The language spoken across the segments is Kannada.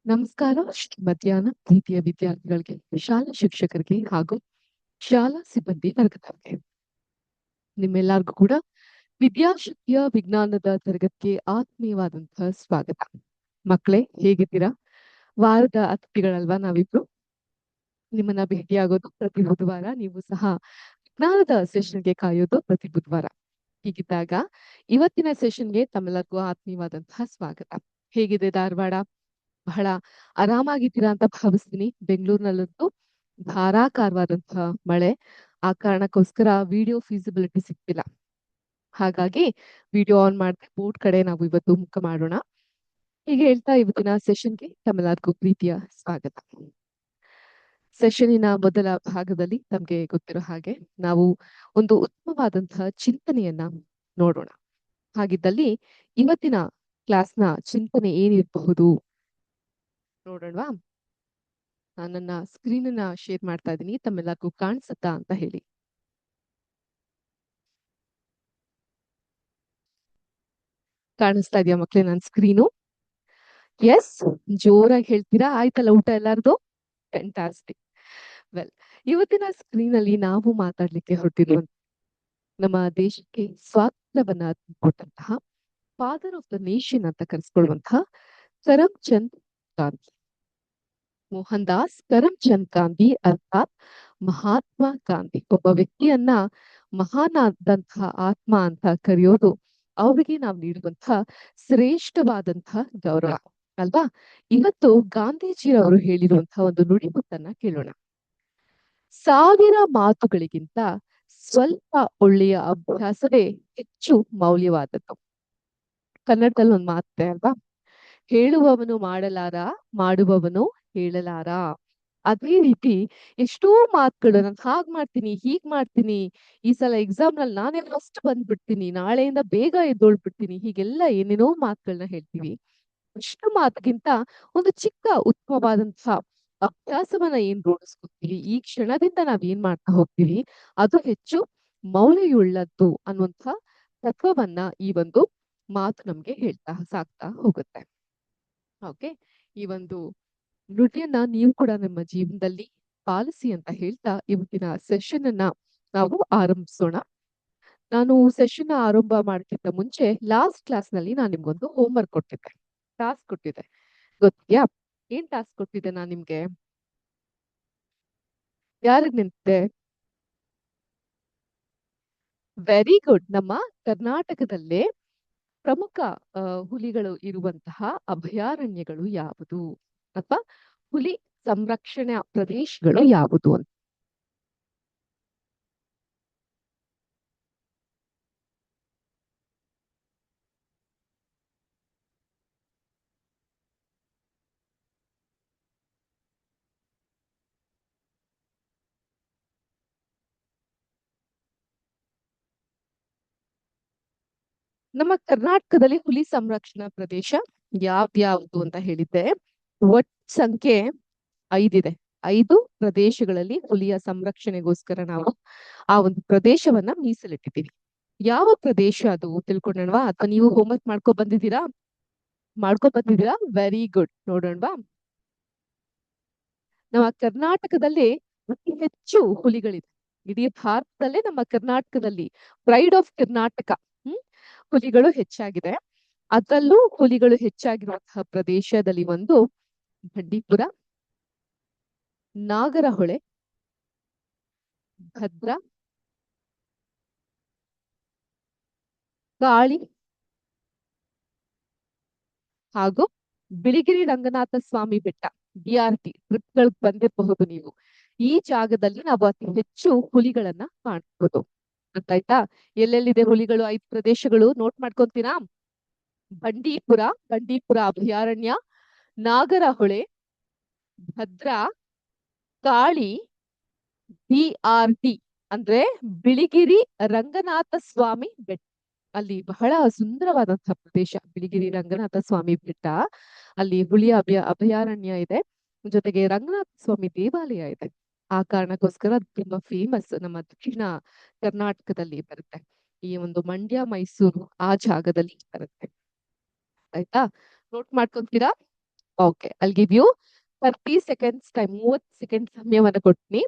ನಮಸ್ಕಾರ. ಮಧ್ಯಾಹ್ನ ಪ್ರೀತಿಯ ವಿದ್ಯಾರ್ಥಿಗಳಿಗೆ, ಶಾಲಾ ಶಿಕ್ಷಕರಿಗೆ ಹಾಗೂ ಶಾಲಾ ಸಿಬ್ಬಂದಿ ವರ್ಗದವರಿಗೆ ನಿಮ್ಮೆಲ್ಲರಿಗೂ ಕೂಡ ವಿದ್ಯಾಶಕ್ತಿಯ ವಿಜ್ಞಾನದ ತರಗತಿಗೆ ಆತ್ಮೀಯವಾದಂತಹ ಸ್ವಾಗತ. ಮಕ್ಕಳೇ, ಹೇಗಿದ್ದೀರಾ? ವಾರದ ಅತಿಥಿಗಳಲ್ವಾ ನಾವಿಬ್ರು? ನಿಮ್ಮನ್ನ ಭೇಟಿಯಾಗೋದು ಪ್ರತಿ ಬುಧವಾರ, ನೀವು ಸಹ ವಿಜ್ಞಾನದ ಸೆಷನ್ಗೆ ಕಾಯೋದು ಪ್ರತಿ ಬುಧವಾರ. ಹೀಗಿದ್ದಾಗ ಇವತ್ತಿನ ಸೆಷನ್ಗೆ ತಮ್ಮೆಲ್ಲರಿಗೂ ಆತ್ಮೀಯವಾದಂತಹ ಸ್ವಾಗತ. ಹೇಗಿದೆ ಧಾರವಾಡ? ಬಹಳ ಆರಾಮಾಗಿದ್ದೀರಾ ಅಂತ ಭಾವಿಸ್ತೀನಿ. ಬೆಂಗಳೂರಿನಲ್ಲಂತೂ ಧಾರಾಕಾರವಾದಂತಹ ಮಳೆ. ಆ ಕಾರಣಕ್ಕೋಸ್ಕರ ವಿಡಿಯೋ ಫೀಸಿಬಿಲಿಟಿ ಸಿಗ್ತಿಲ್ಲ. ಹಾಗಾಗಿ ವಿಡಿಯೋ ಆನ್ ಮಾಡಿದ್ರೆ ಬೋರ್ಡ್ ಕಡೆ ನಾವು ಇವತ್ತು ಮುಖ ಮಾಡೋಣ. ಹೀಗೆ ಹೇಳ್ತಾ ಇವತ್ತಿನ ಸೆಷನ್ಗೆ ತಮ್ಮೆಲ್ಲರಿಗೂ ಪ್ರೀತಿಯ ಸ್ವಾಗತ. ಸೆಷನಿನ ಮೊದಲ ಭಾಗದಲ್ಲಿ ತಮ್ಗೆ ಗೊತ್ತಿರೋ ಹಾಗೆ ನಾವು ಒಂದು ಉತ್ತಮವಾದಂತಹ ಚಿಂತನೆಯನ್ನ ನೋಡೋಣ. ಹಾಗಿದ್ದಲ್ಲಿ ಇವತ್ತಿನ ಕ್ಲಾಸ್ನ ಚಿಂತನೆ ಏನಿರಬಹುದು ನೋಡೋಣವಾ? ನಾನು ನನ್ನ ಸ್ಕ್ರೀನ್ ಅನ್ನ ಶೇರ್ ಮಾಡ್ತಾ ಇದ್ದೀನಿ, ತಮ್ಮೆಲ್ಲರಿಗೂ ಕಾಣಿಸುತ್ತಾ ಅಂತ ಹೇಳಿ. ಕಾಣಿಸ್ತಾ ಇದೆಯಾ ಮಕ್ಳೇ ನನ್ನ ಸ್ಕ್ರೀನು? ಎಸ್, ಜೋರಾಗಿ ಹೇಳ್ತೀರಾ? ಆಯ್ತಲ್ಲ ಊಟ ಎಲ್ಲಾರ್ದು? ಫ್ಯಾಂಟಾಸ್ಟಿಕ್. ವೆಲ್, ಇವತ್ತಿನ ಸ್ಕ್ರೀನ್ ಅಲ್ಲಿ ನಾವು ಮಾತಾಡ್ಲಿಕ್ಕೆ ಹೊರಟಿರುವಂತ ನಮ್ಮ ದೇಶಕ್ಕೆ ಸ್ವಾತಂತ್ರ್ಯವನ್ನ ಕೊಟ್ಟಂತಹ ಫಾದರ್ ಆಫ್ ದ ನೇಷನ್ ಅಂತ ಕರೆಸ್ಕೊಳ್ಳುವಂತಹ ಕರಮ್ಚಂದ್ ಗಾಂಧಿ, ಮೋಹನ್ ದಾಸ್ ಕರಮ್ಚಂದ್ ಗಾಂಧಿ ಅರ್ಥಾತ್ ಮಹಾತ್ಮ ಗಾಂಧಿ. ಒಬ್ಬ ವ್ಯಕ್ತಿಯನ್ನ ಮಹಾನಾದಂತಹ ಆತ್ಮ ಅಂತ ಕರೆಯೋದು ಅವರಿಗೆ ನಾವು ನೀಡುವಂತಹ ಶ್ರೇಷ್ಠವಾದಂತಹ ಗೌರವ ಅಲ್ವಾ? ಇವತ್ತು ಗಾಂಧೀಜಿಯವರು ಹೇಳಿರುವಂತಹ ಒಂದು ನುಡಿಮುತ್ತನ್ನ ಕೇಳೋಣ. ಸಾವಿರ ಮಾತುಗಳಿಗಿಂತ ಸ್ವಲ್ಪ ಒಳ್ಳೆಯ ಅಭ್ಯಾಸವೇ ಹೆಚ್ಚು ಮೌಲ್ಯವಾದದ್ದು. ಕನ್ನಡದಲ್ಲಿ ಒಂದು ಮಾತೆ ಅಲ್ವಾ? ಹೇಳುವವನು ಮಾಡಲಾರ, ಮಾಡುವವನು ಹೇಳಲಾರ. ಅದೇ ರೀತಿ ಎಷ್ಟೋ ಮಾತುಗಳು, ನಾನು ಹಾಗ್ ಮಾಡ್ತೀನಿ, ಹೀಗ್ ಮಾಡ್ತೀನಿ, ಈ ಸಲ ಎಕ್ಸಾಮ್ ನಲ್ಲಿ ನಾನೇ ಫಸ್ಟ್ ಬಂದ್ಬಿಡ್ತೀನಿ, ನಾಳೆಯಿಂದ ಬೇಗ ಎದ್ದೋಳ್ಬಿಡ್ತೀನಿ, ಹೀಗೆಲ್ಲ ಏನೇನೋ ಮಾತುಗಳನ್ನ ಹೇಳ್ತೀವಿ. ಅಷ್ಟು ಮಾತಿಗಿಂತ ಒಂದು ಚಿಕ್ಕ ಉತ್ತಮವಾದಂತಹ ಅಭ್ಯಾಸವನ್ನ ಏನ್ ರೂಢಿಸ್ಕೊತೀವಿ, ಈ ಕ್ಷಣದಿಂದ ನಾವ್ ಏನ್ ಮಾಡ್ತಾ ಹೋಗ್ತೀವಿ, ಅದು ಹೆಚ್ಚು ಮೌಲ್ಯಯುಳ್ಳದ್ದು ಅನ್ನುವಂಥ ತತ್ವವನ್ನ ಈ ಒಂದು ಮಾತು ನಮ್ಗೆ ಹೇಳ್ತಾ ಸಾಕ್ತಾ ಹೋಗುತ್ತೆ. ಓಕೆ, ಈ ಒಂದು ನುಡಿಯನ್ನ ನೀವು ಕೂಡ ನಿಮ್ಮ ಜೀವನದಲ್ಲಿ ಪಾಲಿಸಿ ಅಂತ ಹೇಳ್ತಾ ಇವತ್ತಿನ ಸೆಷನ್ ಅನ್ನ ನಾವು ಆರಂಭಿಸೋಣ. ನಾನು ಸೆಷನ್ ಆರಂಭ ಮಾಡೋಕ್ಕಿಂತ ಮುಂಚೆ ಲಾಸ್ಟ್ ಕ್ಲಾಸ್ ನಲ್ಲಿ ನಾನು ನಿಮ್ಗೊಂದು ಹೋಮ್ ವರ್ಕ್ ಕೊಟ್ಟಿದ್ದೆ, ಟಾಸ್ಕ್ ಕೊಟ್ಟಿದ್ದೆ. ಗೊತ್ತಿದ್ಯಾ? ಏನ್ ಟಾಸ್ಕ್ ಕೊಟ್ಟಿದ್ದೆ ನಾನು ನಿಮ್ಗೆ? ಯಾರಿಗ್ ನಿಂತಿದೆ? Very good. ನಮ್ಮ ಕರ್ನಾಟಕದಲ್ಲೇ ಪ್ರಮುಖ ಹುಲಿಗಳು ಇರುವಂತಹ ಅಭಯಾರಣ್ಯಗಳು ಯಾವುದು ಅಥವಾ ಹುಲಿ ಸಂರಕ್ಷಣಾ ಪ್ರದೇಶಗಳು ಯಾವುದು ಅಂತ. ನಮ್ಮ ಕರ್ನಾಟಕದಲ್ಲಿ ಹುಲಿ ಸಂರಕ್ಷಣಾ ಪ್ರದೇಶ ಯಾವ್ದ್ಯಾವ್ದು ಅಂತ ಹೇಳಿದ್ದೆ. ಒಟ್ಟು ಸಂಖ್ಯೆ 5 ಇದೆ. 5 ಪ್ರದೇಶಗಳಲ್ಲಿ ಹುಲಿಯ ಸಂರಕ್ಷಣೆಗೋಸ್ಕರ ನಾವು ಆ ಒಂದು ಪ್ರದೇಶವನ್ನ ಮೀಸಲಿಟ್ಟಿದ್ದೀವಿ. ಯಾವ ಪ್ರದೇಶ ಅದು ತಿಳ್ಕೊಂಡವಾ? ಅಥವಾ ನೀವು ಹೋಮ್ವರ್ಕ್ ಮಾಡ್ಕೊ ಬಂದಿದ್ದೀರಾ? Very good. ನೋಡೋಣವಾ? ನಮ್ಮ ಕರ್ನಾಟಕದಲ್ಲಿ ಅತಿ ಹೆಚ್ಚು ಹುಲಿಗಳಿದೆ. ಇಡೀ ಭಾರತದಲ್ಲೇ ನಮ್ಮ ಕರ್ನಾಟಕದಲ್ಲಿ ಪ್ರೈಡ್ ಆಫ್ ಕರ್ನಾಟಕ ಹುಲಿಗಳು ಹೆಚ್ಚಾಗಿದೆ. ಅದರಲ್ಲೂ ಹುಲಿಗಳು ಹೆಚ್ಚಾಗಿರುವಂತಹ ಪ್ರದೇಶದಲ್ಲಿ ಒಂದು ಬಂಡೀಪುರ, ನಾಗರಹೊಳೆ, ಭದ್ರಾ, ಕಾಳಿ ಹಾಗೂ ಬಿಳಿಗಿರಿ ರಂಗನಾಥ ಸ್ವಾಮಿ ಬೆಟ್ಟ. BRT ಟ್ರಿಪ್ಗಳಿಗೆ ಬಂದಿರಬಹುದು ನೀವು. ಈ ಜಾಗದಲ್ಲಿ ನಾವು ಅತಿ ಹೆಚ್ಚು ಹುಲಿಗಳನ್ನ ಕಾಣಬಹುದು. ಗೊತ್ತಾಯ್ತಾ? ಎಲ್ಲೆಲ್ಲಿದೆ ಹುಲಿಗಳು? 5 ಪ್ರದೇಶಗಳು ನೋಟ್ ಮಾಡ್ಕೊಂತೀರಾ? ಬಂಡೀಪುರ ಅಭಯಾರಣ್ಯ, ನಾಗರಹೊಳೆ, ಭದ್ರಾ, ಕಾಳಿ, BRT ಅಂದ್ರೆ ಬಿಳಿಗಿರಿ ರಂಗನಾಥ ಸ್ವಾಮಿ ಬೆಟ್ಟ. ಅಲ್ಲಿ ಬಹಳ ಸುಂದರವಾದಂತಹ ಪ್ರದೇಶ ಬಿಳಿಗಿರಿ ರಂಗನಾಥ ಸ್ವಾಮಿ ಬೆಟ್ಟ. ಅಲ್ಲಿ ಹುಲಿಯ ಅಭಯಾರಣ್ಯ ಇದೆ, ಜೊತೆಗೆ ರಂಗನಾಥ ಸ್ವಾಮಿ ದೇವಾಲಯ ಇದೆ. ಆ ಕಾರಣಕ್ಕೋಸ್ಕರ ತುಂಬಾ ಫೇಮಸ್ ನಮ್ಮ ದಕ್ಷಿಣ ಕರ್ನಾಟಕದಲ್ಲಿ ಬರುತ್ತೆ. ಈ ಒಂದು ಮಂಡ್ಯ, ಮೈಸೂರು ಆ ಜಾಗದಲ್ಲಿ ಬರುತ್ತೆ. ಆಯ್ತಾ? ನೋಟ್ ಮಾಡ್ಕೊಂತೀರಾ? Okay, I'll give you 30 seconds time. 30 second ಸಮಯವನ್ನ ಕೊಡ್ತೀನಿ,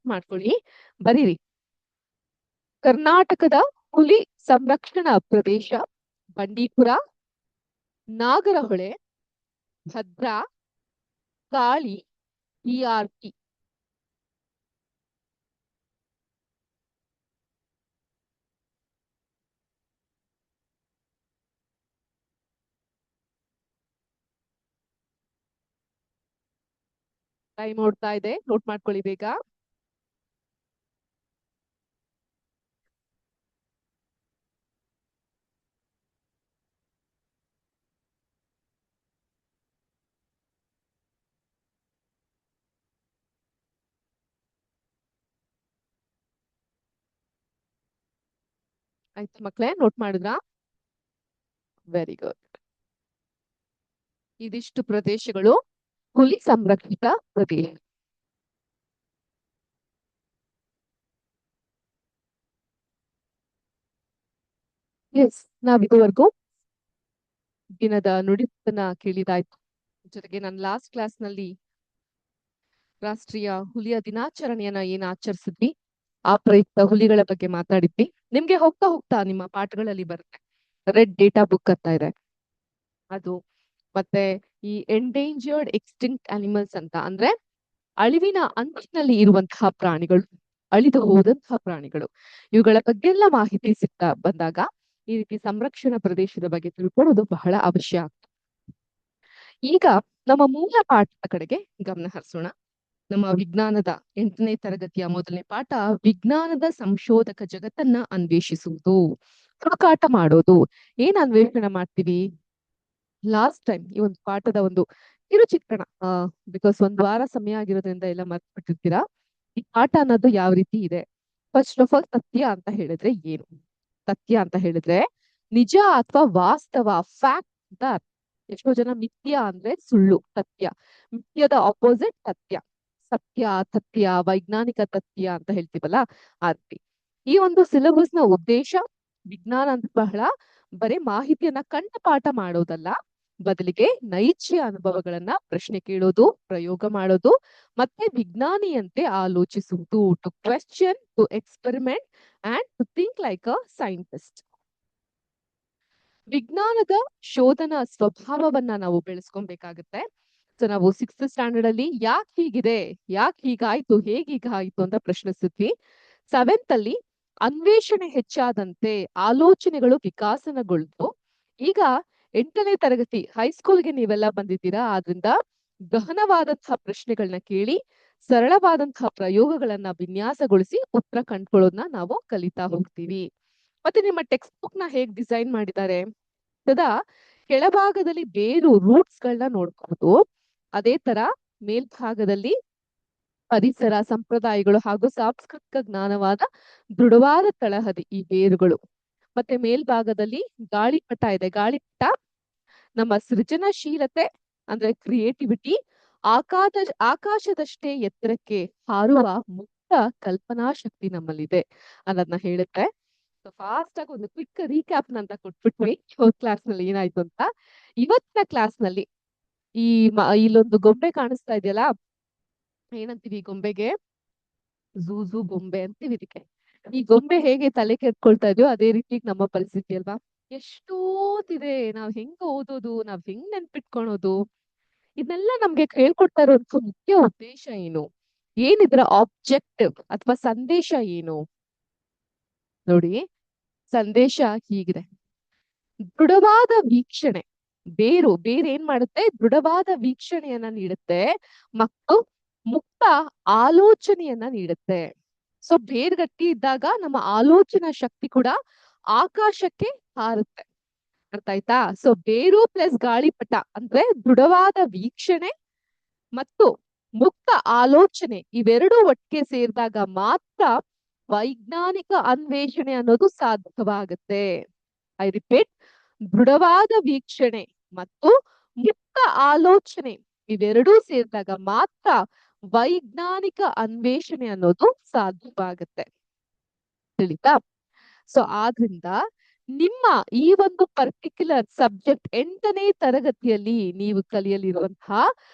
ಮಾಡ್ಕೊಳ್ಳಿ, ಬರೀರಿ. ಕರ್ನಾಟಕದ ಹುಲಿ ಸಂರಕ್ಷಣಾ ಪ್ರದೇಶ ಬಂಡೀಪುರ, ನಾಗರಹೊಳೆ, ಭದ್ರಾ, ಕಾಳಿ, PRT. ಟೈಮ್ ಓಡ್ತಾ ಇದೆ, ನೋಟ್ ಮಾಡ್ಕೊಳ್ಳಿ ಬೇಗ. ಆಯ್ತು ಮಕ್ಳೇ, ನೋಟ್ ಮಾಡಿದ್ರಾ? Very good. ಇದಿಷ್ಟು ಪ್ರದೇಶಗಳು ಹುಲಿ ಸಂರಕ್ಷಿತ ಪ್ರದೇಶ. ಎಸ್, ನಾವ್ ಇದುವರೆಗೂ ದಿನದ ನುಡಿತನ್ನ ಕೇಳಿದಾಯ್ತು. ಜೊತೆಗೆ ನಾನು ಲಾಸ್ಟ್ ಕ್ಲಾಸ್ ನಲ್ಲಿ ರಾಷ್ಟ್ರೀಯ ಹುಲಿಯ ದಿನಾಚರಣೆಯನ್ನ ಏನ್ ಆಚರಿಸಿದ್ವಿ, ಆ ಪ್ರಯುಕ್ತ ಹುಲಿಗಳ ಬಗ್ಗೆ ಮಾತಾಡಿದ್ವಿ. ನಿಮ್ಗೆ ಹೋಗ್ತಾ ಹೋಗ್ತಾ ನಿಮ್ಮ ಪಾಠಗಳಲ್ಲಿ ಬರುತ್ತೆ, ರೆಡ್ ಡೇಟಾ ಬುಕ್ ಅಂತ ಇದೆ ಅದು, ಮತ್ತೆ ಈ ಎಂಡೇಂಜರ್ಡ್ ಎಕ್ಸ್ಟಿಂಕ್ಟ್ ಅನಿಮಲ್ಸ್ ಅಂತ, ಅಂದ್ರೆ ಅಳಿವಿನ ಅಂಚಿನಲ್ಲಿ ಇರುವಂತಹ ಪ್ರಾಣಿಗಳು, ಅಳಿದು ಹೋದಂತಹ ಪ್ರಾಣಿಗಳು, ಇವುಗಳ ಬಗ್ಗೆ ಎಲ್ಲ ಮಾಹಿತಿ ಸಿಗ್ತಾ ಬಂದಾಗ ಈ ರೀತಿ ಸಂರಕ್ಷಣಾ ಪ್ರದೇಶದ ಬಗ್ಗೆ ತಿಳ್ಕೊಳ್ಳೋದು ಬಹಳ ಅವಶ್ಯ ಆಗ್ತದೆ. ಈಗ ನಮ್ಮ ಮೂಲ ಪಾಠದ ಕಡೆಗೆ ಗಮನ ಹರಿಸೋಣ. ನಮ್ಮ ವಿಜ್ಞಾನದ 8ನೇ ತರಗತಿಯ ಮೊದಲನೇ ಪಾಠ, ವಿಜ್ಞಾನದ ಸಂಶೋಧಕ ಜಗತ್ತನ್ನ ಅನ್ವೇಷಿಸುವುದು, ಹುಡುಕಾಟ ಮಾಡೋದು. ಏನ್ ಅನ್ವೇಷಣೆ ಮಾಡ್ತೀವಿ? ಲಾಸ್ಟ್ ಟೈಮ್ ಈ ಒಂದು ಪಾಠದ ಒಂದು ಕಿರುಚಿತ್ರಣ, ಬಿಕಾಸ್ ಒಂದ್ ವಾರ ಸಮಯ ಆಗಿರೋದ್ರಿಂದ ಎಲ್ಲ ಮರ್ತ್ಬಿಟ್ಟಿರ್ತೀರಾ. ಈ ಪಾಠ ಅನ್ನೋದು ಯಾವ ರೀತಿ ಇದೆ? ಫಸ್ಟ್ ಆಫ್ ಆಲ್, ಸತ್ಯ ಅಂತ ಹೇಳಿದ್ರೆ ಏನು? ಸತ್ಯ ಅಂತ ಹೇಳಿದ್ರೆ ನಿಜ ಅಥವಾ ವಾಸ್ತವ, ಫ್ಯಾಕ್ಟ್ ಅಂತ ಅರ್ಥ. ಎಷ್ಟೋ ಜನ ಮಿಥ್ಯ ಅಂದ್ರೆ ಸುಳ್ಳು, ಸತ್ಯ, ಮಿಥ್ಯದ ಆಪೋಸಿಟ್ ಸತ್ಯ. ಸತ್ಯ, ತಥ್ಯ, ವೈಜ್ಞಾನಿಕ ತಥ್ಯ ಅಂತ ಹೇಳ್ತೀವಲ್ಲ, ಆ ರೀತಿ. ಈ ಒಂದು ಸಿಲೆಬಸ್ ನ ಉದ್ದೇಶ, ವಿಜ್ಞಾನ ಅಂತ ಬಹಳ ಬರೀ ಮಾಹಿತಿಯನ್ನ ಕಂಠಪಾಠ ಮಾಡೋದಲ್ಲ, ಬದಲಿಗೆ ನೈಜ ಅನುಭವಗಳನ್ನ ಪ್ರಶ್ನೆ ಕೇಳೋದು, ಪ್ರಯೋಗ ಮಾಡೋದು, ಮತ್ತೆ ವಿಜ್ಞಾನಿಯಂತೆ ಆಲೋಚಿಸುವುದು, to question, to experiment and to think like a scientist. ವಿಜ್ಞಾನದ ಶೋಧನಾ ಸ್ವಭಾವವನ್ನ ನಾವು ಬೆಳೆಸ್ಕೊಬೇಕಾಗತ್ತೆ. ಸೊ ನಾವು 6th ಸ್ಟ್ಯಾಂಡರ್ಡ್ ಅಲ್ಲಿ ಯಾಕೆ ಹೀಗಿದೆ, ಯಾಕೆ ಹೀಗಾಯ್ತು, ಹೇಗೀಗಾಯ್ತು ಅಂತ ಪ್ರಶ್ನಿಸಿದ್ವಿ. 7th ಅಲ್ಲಿ ಅನ್ವೇಷಣೆ ಹೆಚ್ಚಾದಂತೆ ಆಲೋಚನೆಗಳು ವಿಕಾಸನಗೊಳ್ತು. ಈಗ 8ನೇ ತರಗತಿ ಹೈಸ್ಕೂಲ್ಗೆ ನೀವೆಲ್ಲ ಬಂದಿದ್ದೀರಾ, ಆದ್ರಿಂದ ಗಹನವಾದಂತಹ ಪ್ರಶ್ನೆಗಳನ್ನ ಕೇಳಿ ಸರಳವಾದಂತಹ ಪ್ರಯೋಗಗಳನ್ನ ವಿನ್ಯಾಸಗೊಳಿಸಿ ಉತ್ತರ ಕಂಡ್ಕೊಳ್ಳೋದನ್ನ ನಾವು ಕಲಿತಾ ಹೋಗ್ತೀವಿ. ಮತ್ತೆ ನಿಮ್ಮ ಟೆಕ್ಸ್ಟ್ ಬುಕ್ ನ ಹೇಗ್ ಡಿಸೈನ್ ಮಾಡಿದ್ದಾರೆ? ಸದಾ ಕೆಳಭಾಗದಲ್ಲಿ ಬೇರು, ರೂಟ್ಸ್ ಗಳನ್ನ ನೋಡ್ಬಹುದು. ಅದೇ ತರ ಮೇಲ್ಭಾಗದಲ್ಲಿ ಪರಿಸರ, ಸಂಪ್ರದಾಯಗಳು ಹಾಗೂ ಸಾಂಸ್ಕೃತಿಕ ಜ್ಞಾನವಾದ ದೃಢವಾದ ತಳಹದಿ, ಈ ಬೇರುಗಳು. ಮತ್ತೆ ಮೇಲ್ಭಾಗದಲ್ಲಿ ಗಾಳಿಪಟ ಇದೆ. ಗಾಳಿಪಟ ನಮ್ಮ ಸೃಜನಶೀಲತೆ ಅಂದ್ರೆ ಕ್ರಿಯೇಟಿವಿಟಿ, ಆಕಾಶದಷ್ಟೇ ಎತ್ತರಕ್ಕೆ ಹಾರುವ ಮುಕ್ತ ಕಲ್ಪನಾ ಶಕ್ತಿ ನಮ್ಮಲ್ಲಿದೆ ಅನ್ನೋದನ್ನ ಹೇಳುತ್ತೆ. ಫಾಸ್ಟ್ ಆಗಿ ಒಂದು ಕ್ವಿಕ್ ರೀಕ್ಯಾಪ್ ಅಂತ ಕೊಟ್ಬಿಟ್ವಿ ಕ್ಲಾಸ್ ನಲ್ಲಿ ಏನಾಯ್ತು ಅಂತ. ಇವತ್ತಿನ ಕ್ಲಾಸ್ ನಲ್ಲಿ ಈ ಇಲ್ಲೊಂದು ಗೊಂಬೆ ಕಾಣಿಸ್ತಾ ಇದೆಯಲ್ಲ, ಏನಂತೀವಿ ಗೊಂಬೆಗೆ? ಝೂ ಗೊಂಬೆ ಅಂತೀವಿ ಇದಕ್ಕೆ. ಈ ಗೊಂಬೆ ಹೇಗೆ ತಲೆ ಕೆತ್ಕೊಳ್ತಾ ಇದೆಯೋ ಅದೇ ರೀತಿ ನಮ್ಮ ಪರಿಸ್ಥಿತಿ ಅಲ್ವಾ? ಎಷ್ಟೋದಿದೆ, ನಾವ್ ಹೆಂಗ್ ಓದೋದು, ನಾವ್ ಹೆಂಗ್ ನೆನ್ಪಿಟ್ಕೊಳೋದು, ಇದನ್ನೆಲ್ಲ ನಮ್ಗೆ ಹೇಳ್ಕೊಡ್ತಾ ಇರೋಂಥ ಮುಖ್ಯ ಉದ್ದೇಶ ಏನು? ಏನಿದ್ರ ಆಬ್ಜೆಕ್ಟಿವ್ ಅಥವಾ ಸಂದೇಶ ಏನು? ನೋಡಿ, ಸಂದೇಶ ಹೀಗಿದೆ. ದೃಢವಾದ ವೀಕ್ಷಣೆ, ಬೇರು ಏನ್ ಮಾಡುತ್ತೆ? ದೃಢವಾದ ವೀಕ್ಷಣೆಯನ್ನ ನೀಡುತ್ತೆ ಮತ್ತು ಮುಕ್ತ ಆಲೋಚನೆಯನ್ನ ನೀಡುತ್ತೆ. ಸೊ ಬೇರ್ಗಟ್ಟಿ ಇದ್ದಾಗ ನಮ್ಮ ಆಲೋಚನಾ ಶಕ್ತಿ ಕೂಡ ಆಕಾಶಕ್ಕೆ ಹಾರುತ್ತೆ. ಅರ್ಥ ಆಯ್ತಾ? ಸೊ ಬೇರು ಪ್ಲಸ್ ಗಾಳಿಪಟ ಅಂದ್ರೆ ದೃಢವಾದ ವೀಕ್ಷಣೆ ಮತ್ತು ಮುಕ್ತ ಆಲೋಚನೆ, ಇವೆರಡೂ ಒಟ್ಟಿಗೆ ಸೇರಿದಾಗ ಮಾತ್ರ ವೈಜ್ಞಾನಿಕ ಅನ್ವೇಷಣೆ ಅನ್ನೋದು ಸಾಧ್ಯವಾಗುತ್ತೆ. ಐ ರಿಪೀಟ್, ದೃಢವಾದ ವೀಕ್ಷಣೆ ಮತ್ತು ಮುಕ್ತ ಆಲೋಚನೆ ಇವೆರಡೂ ಸೇರಿದಾಗ ಮಾತ್ರ ವೈಜ್ಞಾನಿಕ ಅನ್ವೇಷಣೆ ಅನ್ನೋದು ಸಾಧ್ಯವಾಗುತ್ತೆ. ತಿಳಿತಾ? ಸೊ ಆದ್ರಿಂದ ನಿಮ್ಮ ಈ ಒಂದು ಪರ್ಟಿಕ್ಯುಲರ್ ಸಬ್ಜೆಕ್ಟ್ 8ನೇ ತರಗತಿಯಲ್ಲಿ ನೀವು ಕಲಿಯಲಿರುವಂತಹ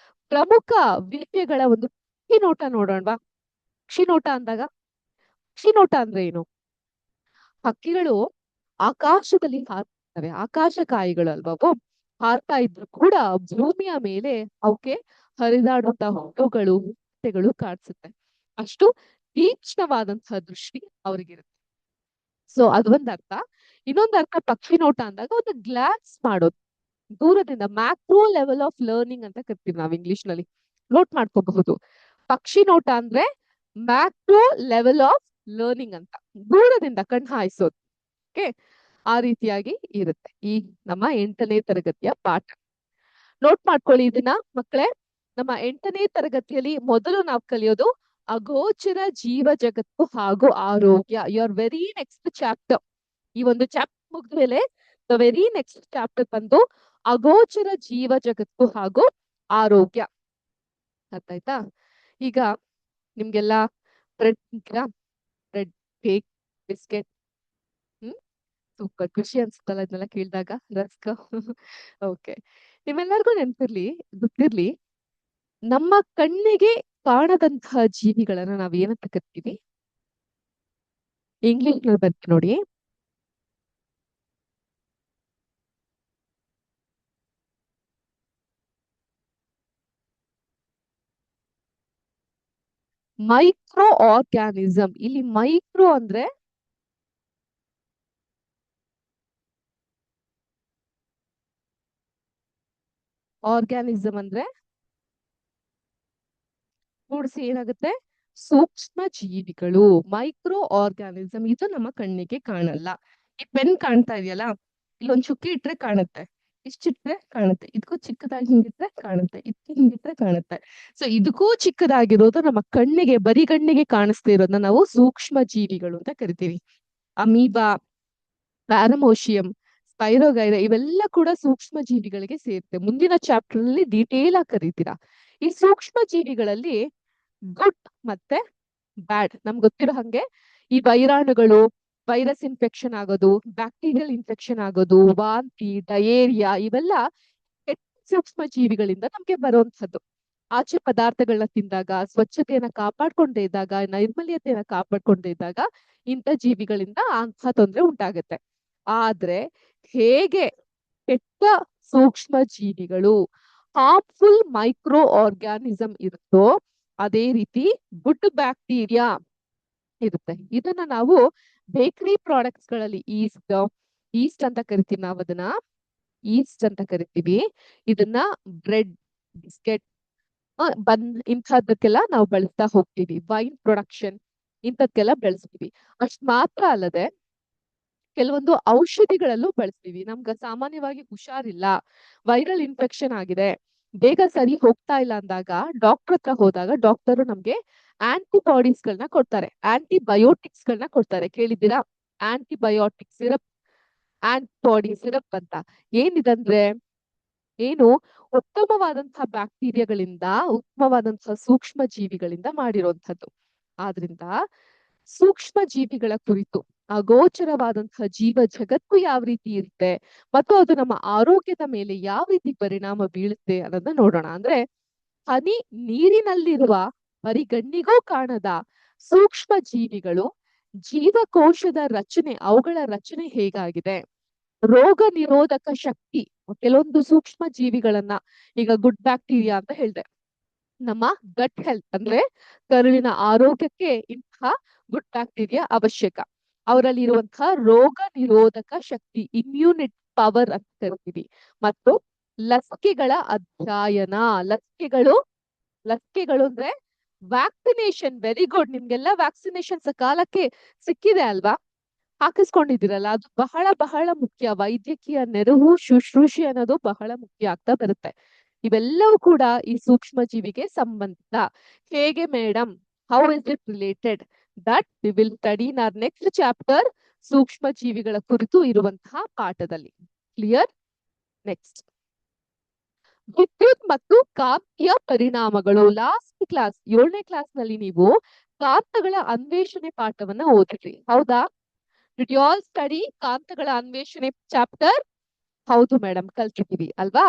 ಪ್ರಮುಖ ವಿಷಯಗಳ ಒಂದು ಪಕ್ಷಿನೋಟ ನೋಡೋಣವಾ. ಪಕ್ಷಿನೋಟ ಅಂದಾಗ, ಪಕ್ಷಿನೋಟ ಅಂದ್ರೆ ಏನು? ಹಕ್ಕಿಗಳು ಆಕಾಶದಲ್ಲಿ ಹಾರ್ತವೆ, ಆಕಾಶಕಾಯಿಗಳು ಅಲ್ವಾ ಅವು. ಹಾರ್ತಾ ಇದ್ರು ಕೂಡ ಭೂಮಿಯ ಮೇಲೆ ಅವಕ್ಕೆ ಹರಿದಾಡುವಂತಹ ಹುಳುಗಳು, ಹುಪ್ಪಟೆಗಳು ಕಾಣಿಸುತ್ತೆ. ಅಷ್ಟು ತೀಕ್ಷ್ಣವಾದಂತಹ ದೃಷ್ಟಿ ಅವರಿಗಿರುತ್ತೆ. ಸೊ ಅದು ಒಂದ್ ಅರ್ಥ. ಇನ್ನೊಂದು ಅರ್ಥ ಪಕ್ಷಿ ನೋಟ ಅಂದಾಗ ಒಂದು ಗ್ಲಾನ್ಸ್ ಮಾಡೋದು, ದೂರದಿಂದ. ಮ್ಯಾಕ್ರೋ ಲೆವೆಲ್ ಆಫ್ ಲರ್ನಿಂಗ್ ಅಂತ ಕರಿತೀವಿ ನಾವು ಇಂಗ್ಲಿಷ್ ನಲ್ಲಿ. ನೋಟ್ ಮಾಡ್ಕೋಬಹುದು. ಪಕ್ಷಿ ನೋಟ ಅಂದ್ರೆ ಮ್ಯಾಕ್ರೋ ಲೆವೆಲ್ ಆಫ್ ಲರ್ನಿಂಗ್ ಅಂತ, ದೂರದಿಂದ ಕಣ್ಣು ಹಾಯಿಸೋದು. ಓಕೆ, ಆ ರೀತಿಯಾಗಿ ಇರುತ್ತೆ ಈ ನಮ್ಮ 8ನೇ ತರಗತಿಯ ಪಾಠ. ನೋಟ್ ಮಾಡ್ಕೊಳ್ಳಿ ಇದನ್ನ ಮಕ್ಕಳೇ. ನಮ್ಮ 8ನೇ ತರಗತಿಯಲ್ಲಿ ಮೊದಲು ನಾವು ಕಲಿಯೋದು ಅಗೋಚರ ಜೀವ ಜಗತ್ತು ಹಾಗೂ ಆರೋಗ್ಯ. Your very next chapter. ಈ ಒಂದು ಚಾಪ್ಟರ್ ಮುಗಿದ್ಮೇಲೆ ದ ವೆರಿ ನೆಕ್ಸ್ಟ್ ಚಾಪ್ಟರ್ ಬಂದು ಅಗೋಚರ ಜೀವ ಜಗತ್ತು ಹಾಗೂ ಆರೋಗ್ಯ. ಅರ್ಥ ಆಯ್ತಾ? ಈಗ ನಿಮ್ಗೆಲ್ಲ bread bread, cake, biscuit. Super ಖುಷಿ ಅನ್ಸುತ್ತಲ್ಲ ಇದನ್ನೆಲ್ಲ ಕೇಳಿದಾಗ. ರಸ್ಕ್. ಓಕೆ, ನಿಮ್ಮೆಲ್ಲರಿಗೂ ಗೊತ್ತಿರ್ಲಿ, ನಮ್ಮ ಕಣ್ಣಿಗೆ ಕಾಣದಂತಹ ಜೀವಿಗಳನ್ನ ನಾವ್ ಏನಂತ ಕರಿತೀವಿ? ಇಂಗ್ಲಿಷ್ ನಲ್ಲಿ ಬರ್ತೀವಿ ನೋಡಿ. Micro organism. ಇಲ್ಲಿ ಮೈಕ್ರೋ ಅಂದ್ರೆ ಆರ್ಗ್ಯಾನಿಸಮ್ ಅಂದ್ರೆ ಕೂಡಿಸಿ ಏನಾಗುತ್ತೆ? ಸೂಕ್ಷ್ಮ ಜೀವಿಗಳು. Micro organism. ಇದು ನಮ್ಮ ಕಣ್ಣಿಗೆ ಕಾಣಲ್ಲ. ಈ ಪೆನ್ ಕಾಣ್ತಾ ಇದೆಯಲ್ಲ, ಇಲ್ಲೊಂದ್ ಚುಕ್ಕಿ ಇಟ್ರೆ ಕಾಣುತ್ತೆ, ಇಷ್ಟಿಟ್ರೆ ಕಾಣುತ್ತೆ, ಇದಕ್ಕೂ ಚಿಕ್ಕದಾಗಿ ಹಿಂಗಿಟ್ರೆ ಕಾಣುತ್ತೆ, ಇದಕ್ಕೆ ಹಿಂಗಿಟ್ರೆ ಕಾಣುತ್ತೆ. ಸೊ ಇದಕ್ಕೂ ಚಿಕ್ಕದಾಗಿರೋದು ನಮ್ಮ ಕಣ್ಣಿಗೆ, ಬರಿ ಕಣ್ಣಿಗೆ ಕಾಣಿಸ್ತಾ ಇರೋದನ್ನ ನಾವು ಸೂಕ್ಷ್ಮ ಜೀವಿಗಳು ಅಂತ ಕರಿತೀವಿ. ಅಮೀಬಾ, ಪ್ಯಾರಮೋಶಿಯಂ, ಸ್ಪೈರೋಗೈರ ಇವೆಲ್ಲ ಕೂಡ ಸೂಕ್ಷ್ಮ ಜೀವಿಗಳಿಗೆ ಸೇರುತ್ತೆ. ಮುಂದಿನ ಚಾಪ್ಟರ್ ಅಲ್ಲಿ ಡೀಟೇಲ್ ಆಗಿ ಕರೀತೀರಾ. ಈ ಸೂಕ್ಷ್ಮ ಜೀವಿಗಳಲ್ಲಿ ಗುಡ್ ಮತ್ತೆ ಬ್ಯಾಡ್. ನಮ್ಗೆ ಗೊತ್ತಿರೋ ಹಂಗೆ ಈ ವೈರಾಣುಗಳು, ವೈರಸ್ ಇನ್ಫೆಕ್ಷನ್ ಆಗೋದು, ಬ್ಯಾಕ್ಟೀರಿಯಲ್ ಇನ್ಫೆಕ್ಷನ್ ಆಗೋದು, ವಾಂತಿ, ಡಯೇರಿಯಾ ಇವೆಲ್ಲ ಕೆಟ್ಟ ಸೂಕ್ಷ್ಮ ಜೀವಿಗಳಿಂದ ನಮ್ಗೆ ಬರುವಂತದ್ದು. ಆಚೆ ಪದಾರ್ಥಗಳನ್ನ ತಿಂದಾಗ, ಸ್ವಚ್ಛತೆಯನ್ನ ಕಾಪಾಡ್ಕೊಂಡೇ ಇದ್ದಾಗ, ನೈರ್ಮಲ್ಯತೆಯನ್ನ ಕಾಪಾಡ್ಕೊಂಡೇ ಇದ್ದಾಗ ಇಂಥ ಜೀವಿಗಳಿಂದ ಅಂಥ ತೊಂದರೆ ಉಂಟಾಗುತ್ತೆ. ಆದ್ರೆ ಹೇಗೆ ಕೆಟ್ಟ ಸೂಕ್ಷ್ಮ ಜೀವಿಗಳು, ಹಾರ್ಮ್ಫುಲ್ ಮೈಕ್ರೋ ಆರ್ಗ್ಯಾನಿಸಮ್ ಇರುತ್ತೋ, ಅದೇ ರೀತಿ ಗುಡ್ ಬ್ಯಾಕ್ಟೀರಿಯಾ ಇರುತ್ತೆ. ಇದನ್ನ ನಾವು ಬೇಕರಿ ಪ್ರಾಡಕ್ಟ್ಸ್ ಗಳಲ್ಲಿ ಈಸ್ಟ್ ಅಂತ ಕರಿತೀವಿ. ನಾವು ಅದನ್ನ ಈಸ್ಟ್ ಅಂತ ಕರಿತೀವಿ. ಇದನ್ನ ಬ್ರೆಡ್, ಬಿಸ್ಕೆಟ್, ಇಂಥದ್ದಕ್ಕೆಲ್ಲ ನಾವು ಬಳಸ್ತಾ ಹೋಗ್ತೀವಿ. ವೈನ್ ಪ್ರೊಡಕ್ಷನ್ ಇಂಥದ್ಕೆಲ್ಲ ಬೆಳೆಸ್ತೀವಿ. ಅಷ್ಟ್ ಮಾತ್ರ ಅಲ್ಲದೆ ಕೆಲವೊಂದು ಔಷಧಿಗಳಲ್ಲೂ ಬಳಸ್ತೀವಿ. ನಮ್ಗ ಸಾಮಾನ್ಯವಾಗಿ ಹುಷಾರಿಲ್ಲ, ವೈರಲ್ ಇನ್ಫೆಕ್ಷನ್ ಆಗಿದೆ, ಬೇಗ ಸರಿ ಹೋಗ್ತಾ ಇಲ್ಲ ಅಂದಾಗ ಡಾಕ್ಟರ್ ಹತ್ರ ಹೋದಾಗ ಡಾಕ್ಟರ್ ನಮ್ಗೆ ಆಂಟಿಬಾಡೀಸ್ ಗಳನ್ನ ಕೊಡ್ತಾರೆ, ಆಂಟಿಬಯೋಟಿಕ್ಸ್ ಗಳನ್ನ ಕೊಡ್ತಾರೆ. ಕೇಳಿದ್ದೀರಾ? ಆಂಟಿಬಯೋಟಿಕ್ ಸಿರಪ್, ಆಂಟಿಬಾಡಿ ಸಿರಪ್ ಅಂತ. ಏನಿದಂದ್ರೆ ಏನು? ಉತ್ತಮವಾದಂತಹ ಬ್ಯಾಕ್ಟೀರಿಯಾಗಳಿಂದ, ಉತ್ತಮವಾದಂತಹ ಸೂಕ್ಷ್ಮ ಜೀವಿಗಳಿಂದ ಮಾಡಿರುವಂತದ್ದು. ಆದ್ರಿಂದ ಸೂಕ್ಷ್ಮ ಜೀವಿಗಳ ಕುರಿತು, ಅಗೋಚರವಾದಂತಹ ಜೀವ ಜಗತ್ತು ಯಾವ ರೀತಿ ಇರುತ್ತೆ ಮತ್ತು ಅದು ನಮ್ಮ ಆರೋಗ್ಯದ ಮೇಲೆ ಯಾವ ರೀತಿ ಪರಿಣಾಮ ಬೀಳುತ್ತೆ ಅನ್ನೋದನ್ನ ನೋಡೋಣ. ಅಂದ್ರೆ ಹನಿ ನೀರಿನಲ್ಲಿರುವ ಬರಿಗಣ್ಣಿಗೂ ಕಾಣದ ಸೂಕ್ಷ್ಮ ಜೀವಿಗಳು, ಜೀವಕೋಶದ ರಚನೆ, ಅವುಗಳ ರಚನೆ ಹೇಗಾಗಿದೆ, ರೋಗ ನಿರೋಧಕ ಶಕ್ತಿ. ಕೆಲವೊಂದು ಸೂಕ್ಷ್ಮ ಜೀವಿಗಳನ್ನ, ಈಗ ಗುಡ್ ಬ್ಯಾಕ್ಟೀರಿಯಾ ಅಂತ ಹೇಳ್ದೆ, ನಮ್ಮ ಗಟ್ ಹೆಲ್ತ್ ಅಂದ್ರೆ ಕರುಳಿನ ಆರೋಗ್ಯಕ್ಕೆ ಇಂತಹ ಗುಡ್ ಬ್ಯಾಕ್ಟೀರಿಯಾ ಅವಶ್ಯಕ. ಅವರಲ್ಲಿ ಇರುವಂತಹ ರೋಗ ನಿರೋಧಕ ಶಕ್ತಿ, ಇಮ್ಯುನಿಟಿ ಪವರ್ ಅಂತ ಕರಿತೀವಿ. ಮತ್ತು ಲಸಿಕೆಗಳ ಅಧ್ಯಯನ. ಲಸಿಕೆಗಳು ಅಂದ್ರೆ ವ್ಯಾಕ್ಸಿನೇಷನ್. Very good. ನಿಮ್ಗೆಲ್ಲ ವ್ಯಾಕ್ಸಿನೇಷನ್ಸ್ ಕಾಲಕ್ಕೆ ಸಿಕ್ಕಿದೆ ಅಲ್ವಾ? ಹಾಕಿಸ್ಕೊಂಡಿದ್ದೀರಲ್ಲ, ಅದು ಬಹಳ ಬಹಳ ಮುಖ್ಯ. ವೈದ್ಯಕೀಯ ನೆರವು, ಶುಶ್ರೂಷೆ ಅನ್ನೋದು ಬಹಳ ಮುಖ್ಯ ಆಗ್ತಾ ಬರುತ್ತೆ. ಇವೆಲ್ಲವೂ ಕೂಡ ಈ ಸೂಕ್ಷ್ಮ ಜೀವಿಗೆ ಸಂಬಂಧಿತ. ಹೇಗೆ madam? How is it related? That we will study in our next chapter, ಸೂಕ್ಷ್ಮ ಜೀವಿಗಳ ಕುರಿತು ಇರುವಂತಹ ಪಾಠದಲ್ಲಿ. ಕ್ಲಿಯರ್? ನೆಕ್ಸ್ಟ್, ವಿದ್ಯುತ್ ಮತ್ತು ಕಾಂತೀಯ ಪರಿಣಾಮಗಳು. ಲಾಸ್ಟ್ ಕ್ಲಾಸ್, 7ನೇ ಕ್ಲಾಸ್ ನಲ್ಲಿ ನೀವು ಕಾಂತಗಳ ಅನ್ವೇಷಣೆ ಪಾಠವನ್ನ ಓದಿದ್ರಿ, ಹೌದಾ? ಡಿಡ್ ಯು ಆಲ್ ಸ್ಟಡಿ ಕಾಂತಗಳ ಅನ್ವೇಷಣೆ ಚಾಪ್ಟರ್? ಹೌದು ಮೇಡಮ್, ಕಲ್ತಿದೀವಿ ಅಲ್ವಾ?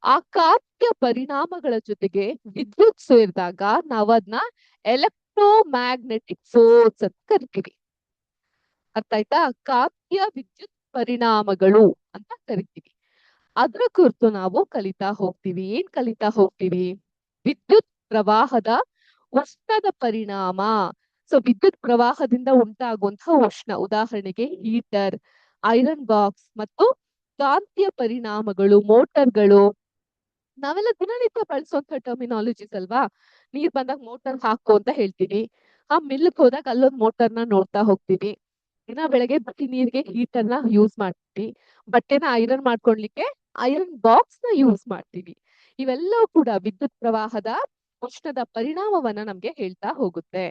ಆ ಕಾಂತೀಯ ಪರಿಣಾಮಗಳ ಜೊತೆಗೆ ವಿದ್ಯುತ್ ಸೇರಿದಾಗ ನಾವು ಅದನ್ನ ಎಲೆಕ್ಟ್ರೋಮ್ಯಾಗ್ನೆಟಿಕ್ ಫೋರ್ಸ್ ಅಂತ ಕರಿತೀವಿ. ಅರ್ಥ ಆಯ್ತಾ? ಕಾಂತೀಯ ವಿದ್ಯುತ್ ಪರಿಣಾಮಗಳು ಅಂತ ಕರಿತೀವಿ. ಅದ್ರ ಕುರಿತು ನಾವು ಕಲಿತಾ ಹೋಗ್ತೀವಿ. ಏನ್ ಕಲಿತಾ ಹೋಗ್ತೀವಿ? ವಿದ್ಯುತ್ ಪ್ರವಾಹದ ಉಷ್ಣದ ಪರಿಣಾಮ. ಸೊ ವಿದ್ಯುತ್ ಪ್ರವಾಹದಿಂದ ಉಂಟಾಗುವಂತಹ ಉಷ್ಣ, ಉದಾಹರಣೆಗೆ ಹೀಟರ್, ಐರನ್ ಬಾಕ್ಸ್ ಮತ್ತು ಕಾಂತೀಯ ಪರಿಣಾಮಗಳು, ಮೋಟರ್ಗಳು. ನಾವೆಲ್ಲ ದಿನನಿತ್ಯ ಬಳಸುವಂತ ಟರ್ಮಿನಾಲಜೀಸ್ ಅಲ್ವಾ? ನೀರ್ ಬಂದಾಗ ಮೋಟರ್ ಹಾಕು ಅಂತ ಹೇಳ್ತೀವಿ. ಆ ಮಿಲ್ಕ್ ಹೋದಾಗ ಅಲ್ಲೊಂದು ಮೋಟರ್ನ ನೋಡ್ತಾ ಹೋಗ್ತೀವಿ. ದಿನ ಬೆಳಗ್ಗೆ ಬಿಸಿ ನೀರಿಗೆ ಹೀಟರ್ ನ ಯೂಸ್ ಮಾಡ್ತೀವಿ. ಬಟ್ಟೆನ ಐರನ್ ಮಾಡ್ಕೊಳ್ಲಿಕ್ಕೆ ಐರನ್ ಬಾಕ್ಸ್ ನ ಯೂಸ್ ಮಾಡ್ತೀವಿ. ಇವೆಲ್ಲವೂ ಕೂಡ ವಿದ್ಯುತ್ ಪ್ರವಾಹದ ಉಷ್ಣದ ಪರಿಣಾಮವನ್ನ ನಮ್ಗೆ ಹೇಳ್ತಾ ಹೋಗುತ್ತೆ.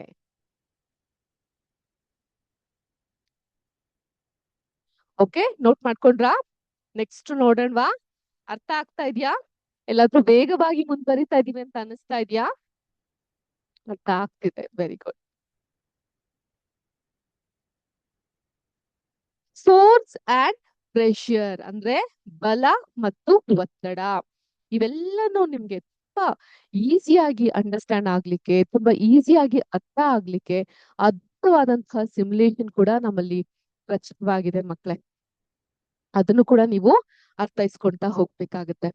ಓಕೆ, ನೋಟ್ ಮಾಡ್ಕೊಂಡ್ರಾ? ನೆಕ್ಸ್ಟ್ ನೋಡೋಣವಾ? ಅರ್ಥ ಆಗ್ತಾ ಇದ್ಯಾ? ಎಲ್ಲಾದ್ರೂ ವೇಗವಾಗಿ ಮುಂದುವರಿತಾ ಇದೀವಿ ಅಂತ ಅನಿಸ್ತಾ ಇದ್ಯಾ? ಅರ್ಥ ಆಗ್ತಿದೆ, very good. Force and pressure ಅಂದ್ರೆ ಬಲ ಮತ್ತು ಒತ್ತಡ. ಇವೆಲ್ಲನೂ ನಿಮ್ಗೆ ತುಂಬಾ ಈಸಿಯಾಗಿ ಅಂಡರ್ಸ್ಟ್ಯಾಂಡ್ ಆಗ್ಲಿಕ್ಕೆ, ತುಂಬಾ ಈಸಿಯಾಗಿ ಅರ್ಥ ಆಗ್ಲಿಕ್ಕೆ ಅದ್ಭುತವಾದಂತಹ ಸಿಮ್ಯುಲೇಷನ್ ಕೂಡ ನಮ್ಮಲ್ಲಿ ರಚಿತವಾಗಿದೆ ಮಕ್ಕಳೇ. ಅದನ್ನು ಕೂಡ ನೀವು ಅರ್ಥೈಸ್ಕೊಂತಾ ಹೋಗ್ಬೇಕಾಗತ್ತೆ.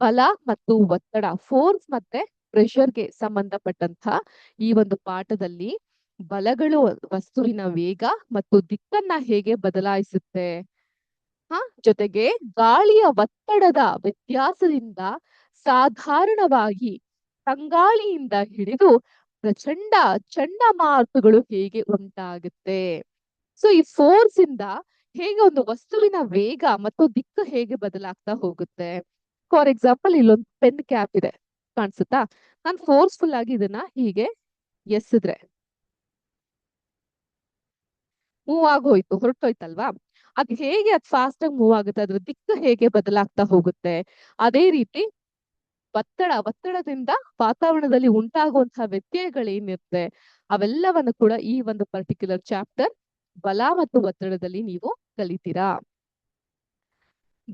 ಬಲ ಮತ್ತು ಒತ್ತಡ, ಫೋರ್ಸ್ ಮತ್ತೆ ಪ್ರೆಷರ್ಗೆ ಸಂಬಂಧಪಟ್ಟಂತ ಈ ಒಂದು ಪಾಠದಲ್ಲಿ ಬಲಗಳು ವಸ್ತುವಿನ ವೇಗ ಮತ್ತು ದಿಕ್ಕನ್ನ ಹೇಗೆ ಬದಲಾಯಿಸುತ್ತೆ, ಜೊತೆಗೆ ಗಾಳಿಯ ಒತ್ತಡದ ವ್ಯತ್ಯಾಸದಿಂದ ಸಾಧಾರಣವಾಗಿ ತಂಗಾಳಿಯಿಂದ ಹಿಡಿದು ಪ್ರಚಂಡ ಚಂಡಮಾರುತಗಳು ಹೇಗೆ ಉಂಟಾಗುತ್ತೆ. ಸೊ ಈ ಫೋರ್ಸ್ ಇಂದ ಹೇಗೆ ಒಂದು ವಸ್ತುವಿನ ವೇಗ ಮತ್ತು ದಿಕ್ಕು ಹೇಗೆ ಬದಲಾಗ್ತಾ ಹೋಗುತ್ತೆ. ಫಾರ್ ಎಕ್ಸಾಂಪಲ್, ಇಲ್ಲೊಂದು ಪೆನ್ ಕ್ಯಾಪ್ ಇದೆ, ಕಾಣಿಸುತ್ತಾ? ನಾನು ಫೋರ್ಸ್ಫುಲ್ ಆಗಿ ಇದನ್ನ ಹೀಗೆ ಎಸೆದ್ರೆ ಮೂವ್ ಆಗೋಯ್ತು, ಹೊರಟೋಯ್ತಲ್ವಾ? ಅದ್ ಹೇಗೆ ಅದ್ ಫಾಸ್ಟ್ ಆಗಿ ಮೂವ್ ಆಗುತ್ತೆ, ಅದ್ರ ದಿಕ್ಕು ಹೇಗೆ ಬದಲಾಗ್ತಾ ಹೋಗುತ್ತೆ. ಅದೇ ರೀತಿ ಒತ್ತಡದಿಂದ ವಾತಾವರಣದಲ್ಲಿ ಉಂಟಾಗುವಂತಹ ವ್ಯತ್ಯಯಗಳೇನಿರುತ್ತೆ ಅವೆಲ್ಲವನ್ನು ಕೂಡ ಈ ಒಂದು ಪರ್ಟಿಕ್ಯುಲರ್ ಚಾಪ್ಟರ್ ಬಲ ಮತ್ತು ಒತ್ತಡದಲ್ಲಿ ನೀವು ಕಲಿತೀರಾ.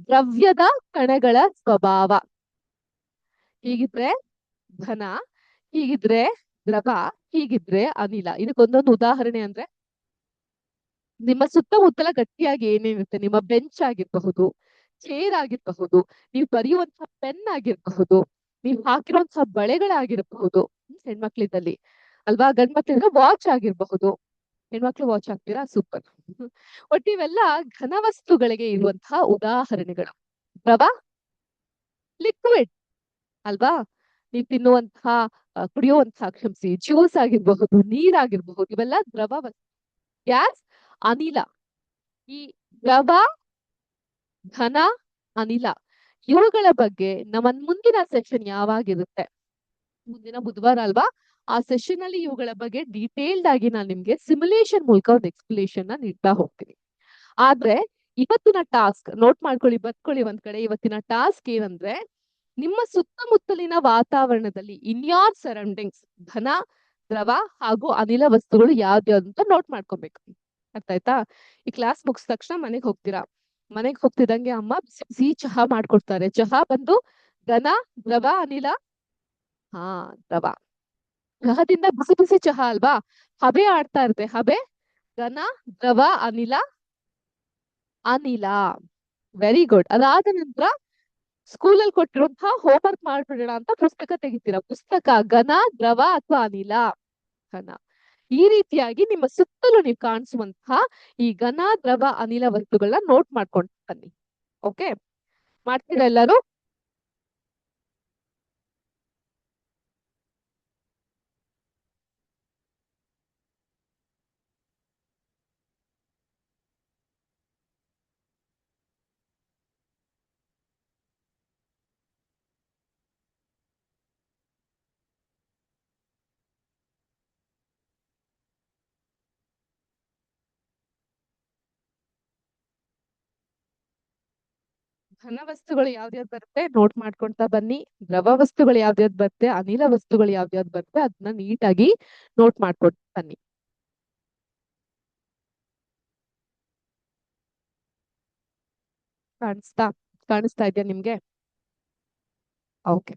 ದ್ರವ್ಯದ ಕಣಗಳ ಸ್ವಭಾವ. ಹೀಗಿದ್ರೆ ಘನ, ಹೀಗಿದ್ರೆ ದ್ರವ, ಹೀಗಿದ್ರೆ ಅನಿಲ. ಇದಕ್ಕೊಂದೊಂದು ಉದಾಹರಣೆ ಅಂದ್ರೆ, ನಿಮ್ಮ ಸುತ್ತಮುತ್ತಲ ಗಟ್ಟಿಯಾಗಿ ಏನೇನಿರುತ್ತೆ, ನಿಮ್ಮ ಬೆಂಚ್ ಆಗಿರಬಹುದು, ಚೇರ್ ಆಗಿರಬಹುದು, ನೀವು ಬರೆಯುವಂತಹ ಪೆನ್ ಆಗಿರಬಹುದು, ನೀವು ಹಾಕಿರುವಂತಹ ಬಳೆಗಳಾಗಿರಬಹುದು, ಹೆಣ್ಮಕ್ಳಿದ್ದಲ್ಲಿ ಅಲ್ವಾ? ಗಂಡ್ಮಕ್ಳಿದ್ರೆ ವಾಚ್ ಆಗಿರಬಹುದು. ಹೆಣ್ಮಕ್ಳು ವಾಚ್ ಹಾಕ್ತೀರಾ? ಸೂಪರ್. ಒಟ್ಟು ಇವೆಲ್ಲ ಘನವಸ್ತುಗಳಿಗೆ ಇರುವಂತಹ ಉದಾಹರಣೆಗಳು. ದ್ರವ, ಲಿಕ್ವಿಡ್ ಅಲ್ವಾ? ನೀವು ತಿನ್ನುವಂತಹ ಕುಡಿಯುವಂತಹ, ಕ್ಷಮಿಸಿ, ಜ್ಯೂಸ್ ಆಗಿರಬಹುದು, ನೀರಾಗಿರಬಹುದು, ಇವೆಲ್ಲ ದ್ರವ ವಸ್ತು. ಗ್ಯಾಸ್, ಅನಿಲ. ಈ ದ್ರವ, ಘನ, ಅನಿಲ ಇವುಗಳ ಬಗ್ಗೆ ನಮ್ಮ ಮುಂದಿನ ಸೆಷನ್ ಯಾವಾಗಿರುತ್ತೆ? ಮುಂದಿನ ಬುಧವಾರ ಅಲ್ವಾ? ಆ ಸೆಷನ್ ಅಲ್ಲಿ ಇವುಗಳ ಬಗ್ಗೆ ಡೀಟೇಲ್ಡ್ ಆಗಿ ನಾನು ನಿಮ್ಗೆ ಸಿಮ್ಯುಲೇಷನ್ ಮೂಲಕ ಒಂದು ಎಕ್ಸ್ಪ್ಲೇಷನ್ ನ ನೀಡ್ತಾ ಹೋಗ್ತೀನಿ. ಆದ್ರೆ ಇವತ್ತಿನ ಟಾಸ್ಕ್ ನೋಟ್ ಮಾಡ್ಕೊಳ್ಳಿ, ಬರ್ಕೊಳ್ಳಿ ಒಂದ್ ಕಡೆ. ಇವತ್ತಿನ ಟಾಸ್ಕ್ ಏನಂದ್ರೆ, ನಿಮ್ಮ ಸುತ್ತಮುತ್ತಲಿನ ವಾತಾವರಣದಲ್ಲಿ ಇನ್ ಯೋರ್ ಸರೌಂಡಿಂಗ್ಸ್ ಘನ, ದ್ರವ ಹಾಗೂ ಅನಿಲ ವಸ್ತುಗಳು ಯಾವ್ದ್ಯಾವ್ದು ಅಂತ ನೋಟ್ ಮಾಡ್ಕೊಬೇಕು. ಅರ್ಥ ಆಯ್ತಾ? ಈ ಕ್ಲಾಸ್ ಮುಗಿದ ತಕ್ಷಣ ಮನೆಗೆ ಹೋಗ್ತೀರಾ. ಮನೆಗೆ ಹೋಗ್ತಿದಂಗೆ ಅಮ್ಮ ಬಿಸಿ ಬಿಸಿ ಚಹಾ ಮಾಡ್ಕೊಡ್ತಾರೆ. ಚಹಾ ಬಂದು ಘನ, ದ್ರವ, ಅನಿಲ. ಹಾ, ದ್ರವ. ಗ್ರಹದಿಂದ ಬಿಸಿ ಬಿಸಿ ಚಹಾ ಅಲ್ವಾ? ಹಬೆ ಆಡ್ತಾ ಇರುತ್ತೆ. ಹಬೆ ಘನ, ದ್ರವ, ಅನಿಲ, ಅನಿಲ. Very good. ಅದಾದ ನಂತರ ಸ್ಕೂಲಲ್ಲಿ ಕೊಟ್ಟಿರುವಂತಹ ಹೋಮ್ವರ್ಕ್ ಮಾಡ್ಬಿಡೋಣ ಅಂತ ಪುಸ್ತಕ ತೆಗಿತೀರಾ. ಪುಸ್ತಕ ಘನ, ದ್ರವ ಅಥವಾ ಅನಿಲ. ಘನ. ಈ ರೀತಿಯಾಗಿ ನಿಮ್ಮ ಸುತ್ತಲೂ ನೀವು ಕಾಣಿಸುವಂತಹ ಈ ಘನ, ದ್ರವ, ಅನಿಲ ವಸ್ತುಗಳನ್ನ ನೋಟ್ ಮಾಡ್ಕೊಂಡು ಬನ್ನಿ. ಓಕೆ, ಮಾಡ್ತೀರಾ ಎಲ್ಲರೂ? ಘನ ವಸ್ತುಗಳು ಯಾವ್ದ್ಯಾವ್ದು ಬರುತ್ತೆ ನೋಟ್ ಮಾಡ್ಕೊಂತಾ ಬನ್ನಿ. ದ್ರವ ವಸ್ತುಗಳು ಯಾವ್ದ್ಯಾವ್ದು ಬರುತ್ತೆ, ಅನಿಲ ವಸ್ತುಗಳು ಯಾವ್ದ್ಯಾವ್ದು ಬರುತ್ತೆ ಅದನ್ನ ನೀಟಾಗಿ ನೋಟ್ ಮಾಡ್ಕೊಂಡು ಬನ್ನಿ. ಕಾಣಿಸ್ತಾ ಇದೆಯಾ ನಿಮ್ಗೆ? ಓಕೆ.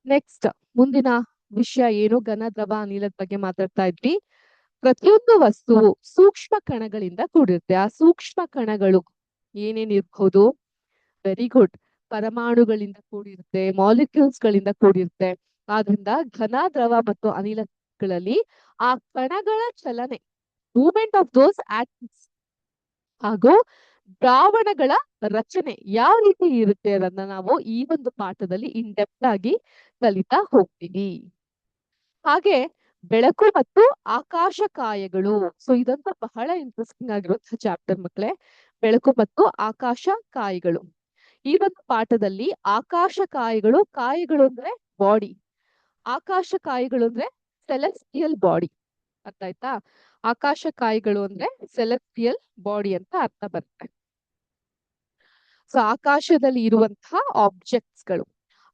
ನೆಕ್ಸ್ಟ್ ಮುಂದಿನ ವಿಷಯ ಏನು? ಘನ, ದ್ರವ, ಅನಿಲದ ಬಗ್ಗೆ ಮಾತಾಡ್ತಾ ಇದ್ವಿ. ಪ್ರತಿಯೊಂದು ವಸ್ತುವು ಸೂಕ್ಷ್ಮ ಕಣಗಳಿಂದ ಕೂಡಿರುತ್ತೆ. ಆ ಸೂಕ್ಷ್ಮ ಕಣಗಳು ಏನೇನ್ ಇರ್ಬಹುದು? Very good. ಪರಮಾಣುಗಳಿಂದ ಕೂಡಿರುತ್ತೆ, ಮಾಲಿಕ್ಯೂಲ್ಸ್ ಗಳಿಂದ ಕೂಡಿರುತ್ತೆ. ಆದ್ರಿಂದ ಘನ, ದ್ರವ ಮತ್ತು ಅನಿಲಗಳಲ್ಲಿ ಆ ಕಣಗಳ ಚಲನೆ, ಮೂವ್ಮೆಂಟ್ ಆಫ್ ದೋಸ್ ಆಟಮ್ಸ್, ಹಾಗೂ ದ್ರಾವಣಗಳ ರಚನೆ ಯಾವ ರೀತಿ ಇರುತ್ತೆ ಅನ್ನೋದನ್ನ ನಾವು ಈ ಒಂದು ಪಾಠದಲ್ಲಿ ಇನ್ ಡೆಪ್ತ್ ಆಗಿ ಕಲಿತಾ ಹೋಗ್ತೀವಿ. ಹಾಗೆ ಬೆಳಕು ಮತ್ತು ಆಕಾಶಕಾಯಗಳು. ಸೊ ಇದಂತೂ ಬಹಳ ಇಂಟ್ರೆಸ್ಟಿಂಗ್ ಆಗಿರುವಂತಹ ಚಾಪ್ಟರ್ ಮಕ್ಕಳೇ, ಬೆಳಕು ಮತ್ತು ಆಕಾಶಕಾಯಗಳು. ಈ ಒಂದು ಪಾಠದಲ್ಲಿ ಆಕಾಶಕಾಯಗಳು, ಕಾಯಗಳು ಅಂದ್ರೆ ಬಾಡಿ, ಆಕಾಶಕಾಯಗಳು ಅಂದ್ರೆ ಸೆಲೆಸ್ಟಿಯಲ್ ಬಾಡಿ. ಅರ್ಥ ಆಯ್ತಾ? ಆಕಾಶಕಾಯಗಳು ಅಂದ್ರೆ ಸೆಲೆಸ್ಟಿಯಲ್ ಬಾಡಿ ಅಂತ ಅರ್ಥ ಬರುತ್ತೆ. ಸೊ ಆಕಾಶದಲ್ಲಿ ಇರುವಂತಹ ಆಬ್ಜೆಕ್ಟ್ಸ್ ಗಳು,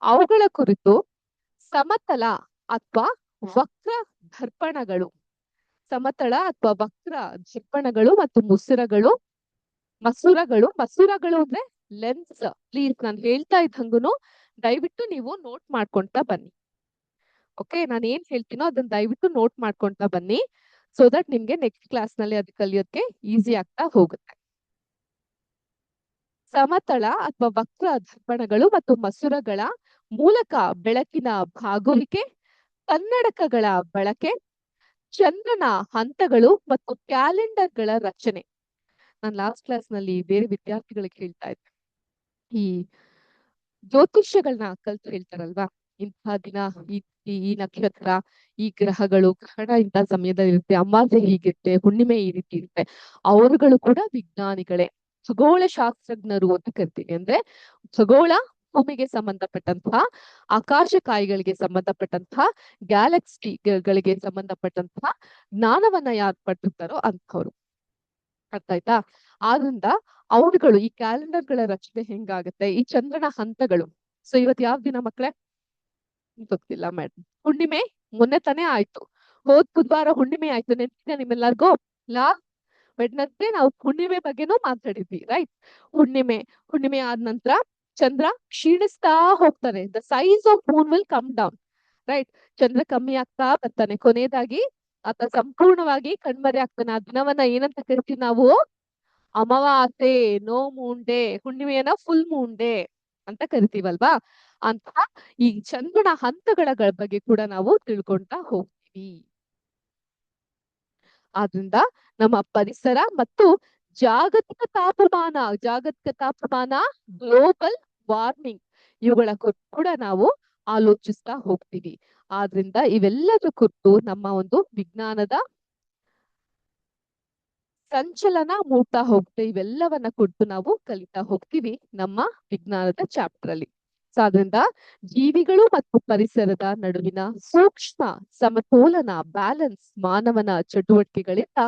ಅವುಗಳ ಕುರಿತು ಸಮತಲ ಅಥವಾ ವಕ್ರ ದರ್ಪಣಗಳು, ಸಮತಳ ಅಥವಾ ವಕ್ರ ದರ್ಪಣಗಳು ಮತ್ತು ಮಸೂರಗಳು ಅಂದ್ರೆ ಲೆನ್ಸ್. ಪ್ಲೀಸ್ ನಾನು ಹೇಳ್ತಾ ಇದ್ದಂಗುನು ದಯವಿಟ್ಟು ನೀವು ನೋಟ್ ಮಾಡ್ಕೊಂತಾ ಬನ್ನಿ. ಓಕೆ, ನಾನು ಏನ್ ಹೇಳ್ತೀನೋ ಅದನ್ನ ದಯವಿಟ್ಟು ನೋಟ್ ಮಾಡ್ಕೊಂತಾ ಬನ್ನಿ, ಸೊ ದಟ್ ನಿಮ್ಗೆ ನೆಕ್ಸ್ಟ್ ಕ್ಲಾಸ್ ನಲ್ಲಿ ಅದು ಕಲಿಯೋಕೆ ಈಸಿ ಆಗ್ತಾ ಹೋಗುತ್ತೆ. ಸಮತಳ ಅಥವಾ ವಕ್ರ ದರ್ಪಣಗಳು ಮತ್ತು ಮಸೂರಗಳ ಮೂಲಕ ಬೆಳಕಿನ ಬಾಗುವಿಕೆ, ಕನ್ನಡಕಗಳ ಬಳಕೆ, ಚಂದ್ರನ ಹಂತಗಳು ಮತ್ತು ಕ್ಯಾಲೆಂಡರ್ಗಳ ರಚನೆ. ನಾನು ಲಾಸ್ಟ್ ಕ್ಲಾಸ್ ನಲ್ಲಿ ಬೇರೆ ವಿದ್ಯಾರ್ಥಿಗಳಿಗೆ ಹೇಳ್ತಾ ಇದ್ದೆ, ಈ ಜ್ಯೋತಿಷ್ಯಗಳನ್ನ ಕಲ್ತು ಹೇಳ್ತಾರಲ್ವಾ, ಇಂತಹ ದಿನ ಈ ನಕ್ಷತ್ರ, ಈ ಗ್ರಹಗಳು, ಗ್ರಹಣ ಇಂಥ ಸಮಯದಲ್ಲಿ ಇರುತ್ತೆ, ಅಮಾವಾಸ್ಯೆ ಹೀಗಿರುತ್ತೆ, ಹುಣ್ಣಿಮೆ ಈ ರೀತಿ ಇರುತ್ತೆ. ಅವರುಗಳು ಕೂಡ ವಿಜ್ಞಾನಿಗಳೇ, ಖಗೋಳ ಶಾಸ್ತ್ರಜ್ಞರು ಅಂತ ಕರಿತೀವಿ. ಅಂದ್ರೆ ಖಗೋಳ, ಭೂಮಿಗೆ ಸಂಬಂಧಪಟ್ಟಂತಹ, ಆಕಾಶಕಾಯಿಗಳಿಗೆ ಸಂಬಂಧಪಟ್ಟಂತಹ, ಗ್ಯಾಲಕ್ಸಿಗಳಿಗೆ ಸಂಬಂಧಪಟ್ಟಂತಹ ಜ್ಞಾನವನ್ನ ಯಾರು ಪಟ್ಟಿರ್ತಾರೋ ಅಂಥವ್ರು. ಅರ್ಥ ಆಯ್ತಾ? ಆದ್ರಿಂದ ಅವರುಗಳು ಈ ಕ್ಯಾಲೆಂಡರ್ಗಳ ರಚನೆ ಹೆಂಗಾಗತ್ತೆ, ಈ ಚಂದ್ರನ ಹಂತಗಳು. ಸೊ ಇವತ್ತು ಯಾವ ದಿನ ಮಕ್ಕಳೇ? ಗೊತ್ತಿಲ್ಲ ಮೇಡಮ್. ಹುಣ್ಣಿಮೆ ಮೊನ್ನೆ ತಾನೇ ಆಯ್ತು, ಹೋದ್ ಬುಧವಾರ ಹುಣ್ಣಿಮೆ ಆಯ್ತು, ನೆನಪಿದೆ ನಿಮ್ಮೆಲ್ಲರಿಗೂ? ವೆಡ್ನಸ್ಡೇ ನಾವು ಹುಣ್ಣಿಮೆ ಬಗ್ಗೆನೂ ಮಾತಾಡಿದ್ವಿ, ರೈಟ್? ಹುಣ್ಣಿಮೆ ಆದ ನಂತರ ಚಂದ್ರ ಕ್ಷೀಣಿಸ್ತಾ ಹೋಗ್ತಾನೆ. The size of moon will come down, right? ಚಂದ್ರ ಕಮ್ಮಿ ಆಗ್ತಾ ಬರ್ತಾನೆ, ಕೊನೆಯದಾಗಿ ಆತ ಸಂಪೂರ್ಣವಾಗಿ ಕಣ್ಮರೆ ಆಗ್ತಾನೆ. ಆ ದಿನವನ್ನ ಏನಂತ ಕರಿತೀವಿ ನಾವು? ಅಮಾವಾಸ್ಯೆ, ನೋ ಮೂನ್ ಡೇ. ಹುಣ್ಣಿಮೆಯನ್ನ ಫುಲ್ ಮೂನ್ ಡೇ ಅಂತ ಕರಿತೀವಲ್ವಾ? ಅಂತ ಈ ಚಂದ್ರನ ಹಂತಗಳ ಬಗ್ಗೆ ಕೂಡ ನಾವು ತಿಳ್ಕೊಂತಾ ಹೋಗ್ತೀವಿ. ಆದ್ರಿಂದ ನಮ್ಮ ಪರಿಸರ ಮತ್ತು ಜಾಗತಿಕ ತಾಪಮಾನ, ಗ್ಲೋಬಲ್ ವಾರ್ಮಿಂಗ್, ಇವುಗಳ ಕುರಿತು ಕೂಡ ನಾವು ಆಲೋಚಿಸ್ತಾ ಹೋಗ್ತೀವಿ. ಆದ್ರಿಂದ ಇವೆಲ್ಲದ ಕುರಿತು ನಮ್ಮ ಒಂದು ವಿಜ್ಞಾನದ ಸಂಚಲನ ಮೂಡ್ತಾ ಹೋಗುತ್ತೆ. ಇವೆಲ್ಲವನ್ನ ಕುರಿತು ನಾವು ಕಲಿತಾ ಹೋಗ್ತೀವಿ ನಮ್ಮ ವಿಜ್ಞಾನದ ಚಾಪ್ಟರ್ ಅಲ್ಲಿ. ಸೊ ಆದ್ರಿಂದ ಜೀವಿಗಳು ಮತ್ತು ಪರಿಸರದ ನಡುವಿನ ಸೂಕ್ಷ್ಮ ಸಮತೋಲನ, ಬ್ಯಾಲೆನ್ಸ್, ಮಾನವನ ಚಟುವಟಿಕೆಗಳಿಂದ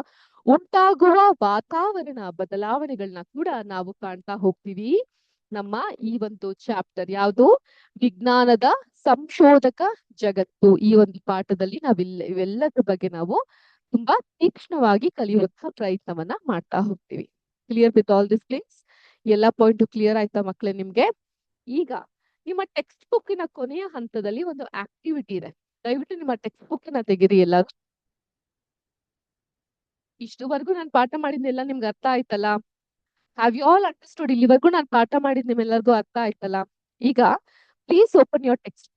ಉಂಟಾಗುವ ವಾತಾವರಣ ಬದಲಾವಣೆಗಳನ್ನ ಕೂಡ ನಾವು ಕಾಣ್ತಾ ಹೋಗ್ತೀವಿ ನಮ್ಮ ಈ ಒಂದು ಚಾಪ್ಟರ್. ಯಾವುದು? ವಿಜ್ಞಾನದ ಸಂಶೋಧಕ ಜಗತ್ತು. ಈ ಒಂದು ಪಾಠದಲ್ಲಿ ಇವೆಲ್ಲದ್ರ ಬಗ್ಗೆ ನಾವು ತುಂಬಾ ತೀಕ್ಷ್ಣವಾಗಿ ಕಲಿಯುವಂತಹ ಪ್ರಯತ್ನವನ್ನ ಮಾಡ್ತಾ ಹೋಗ್ತೀವಿ. Clear with all this things? ಎಲ್ಲ ಪಾಯಿಂಟ್ ಕ್ಲಿಯರ್ ಆಯ್ತಾ ಮಕ್ಕಳೇ ನಿಮ್ಗೆ? ಈಗ ನಿಮ್ಮ ಟೆಕ್ಸ್ಟ್ ಬುಕ್ಕಿನ ಕೊನೆಯ ಹಂತದಲ್ಲಿ ಒಂದು ಆಕ್ಟಿವಿಟಿ ಇದೆ. ದಯವಿಟ್ಟು ನಿಮ್ಮ ಟೆಕ್ಸ್ಟ್ ಬುಕ್ಕಿನ ತೆಗಿರಿ ಎಲ್ಲರೂ. ಇಷ್ಟುವರೆಗೂ ನಾನು ಪಾಠ ಮಾಡಿದ್ನೆಲ್ಲ ನಿಮ್ಗೆ ಅರ್ಥ ಆಯ್ತಲ್ಲ? Have you all understood? ಇಲ್ಲಿವರೆಗೂ ನಾನು ಪಾಠ ಮಾಡಿದ್ ನಿಮ್ಮೆಲ್ಲರಿಗೂ ಅರ್ಥ ಆಯ್ತಲ್ಲ? ಈಗ ಪ್ಲೀಸ್ ಓಪನ್ ಯೋರ್ ಟೆಕ್ಸ್ಟ್.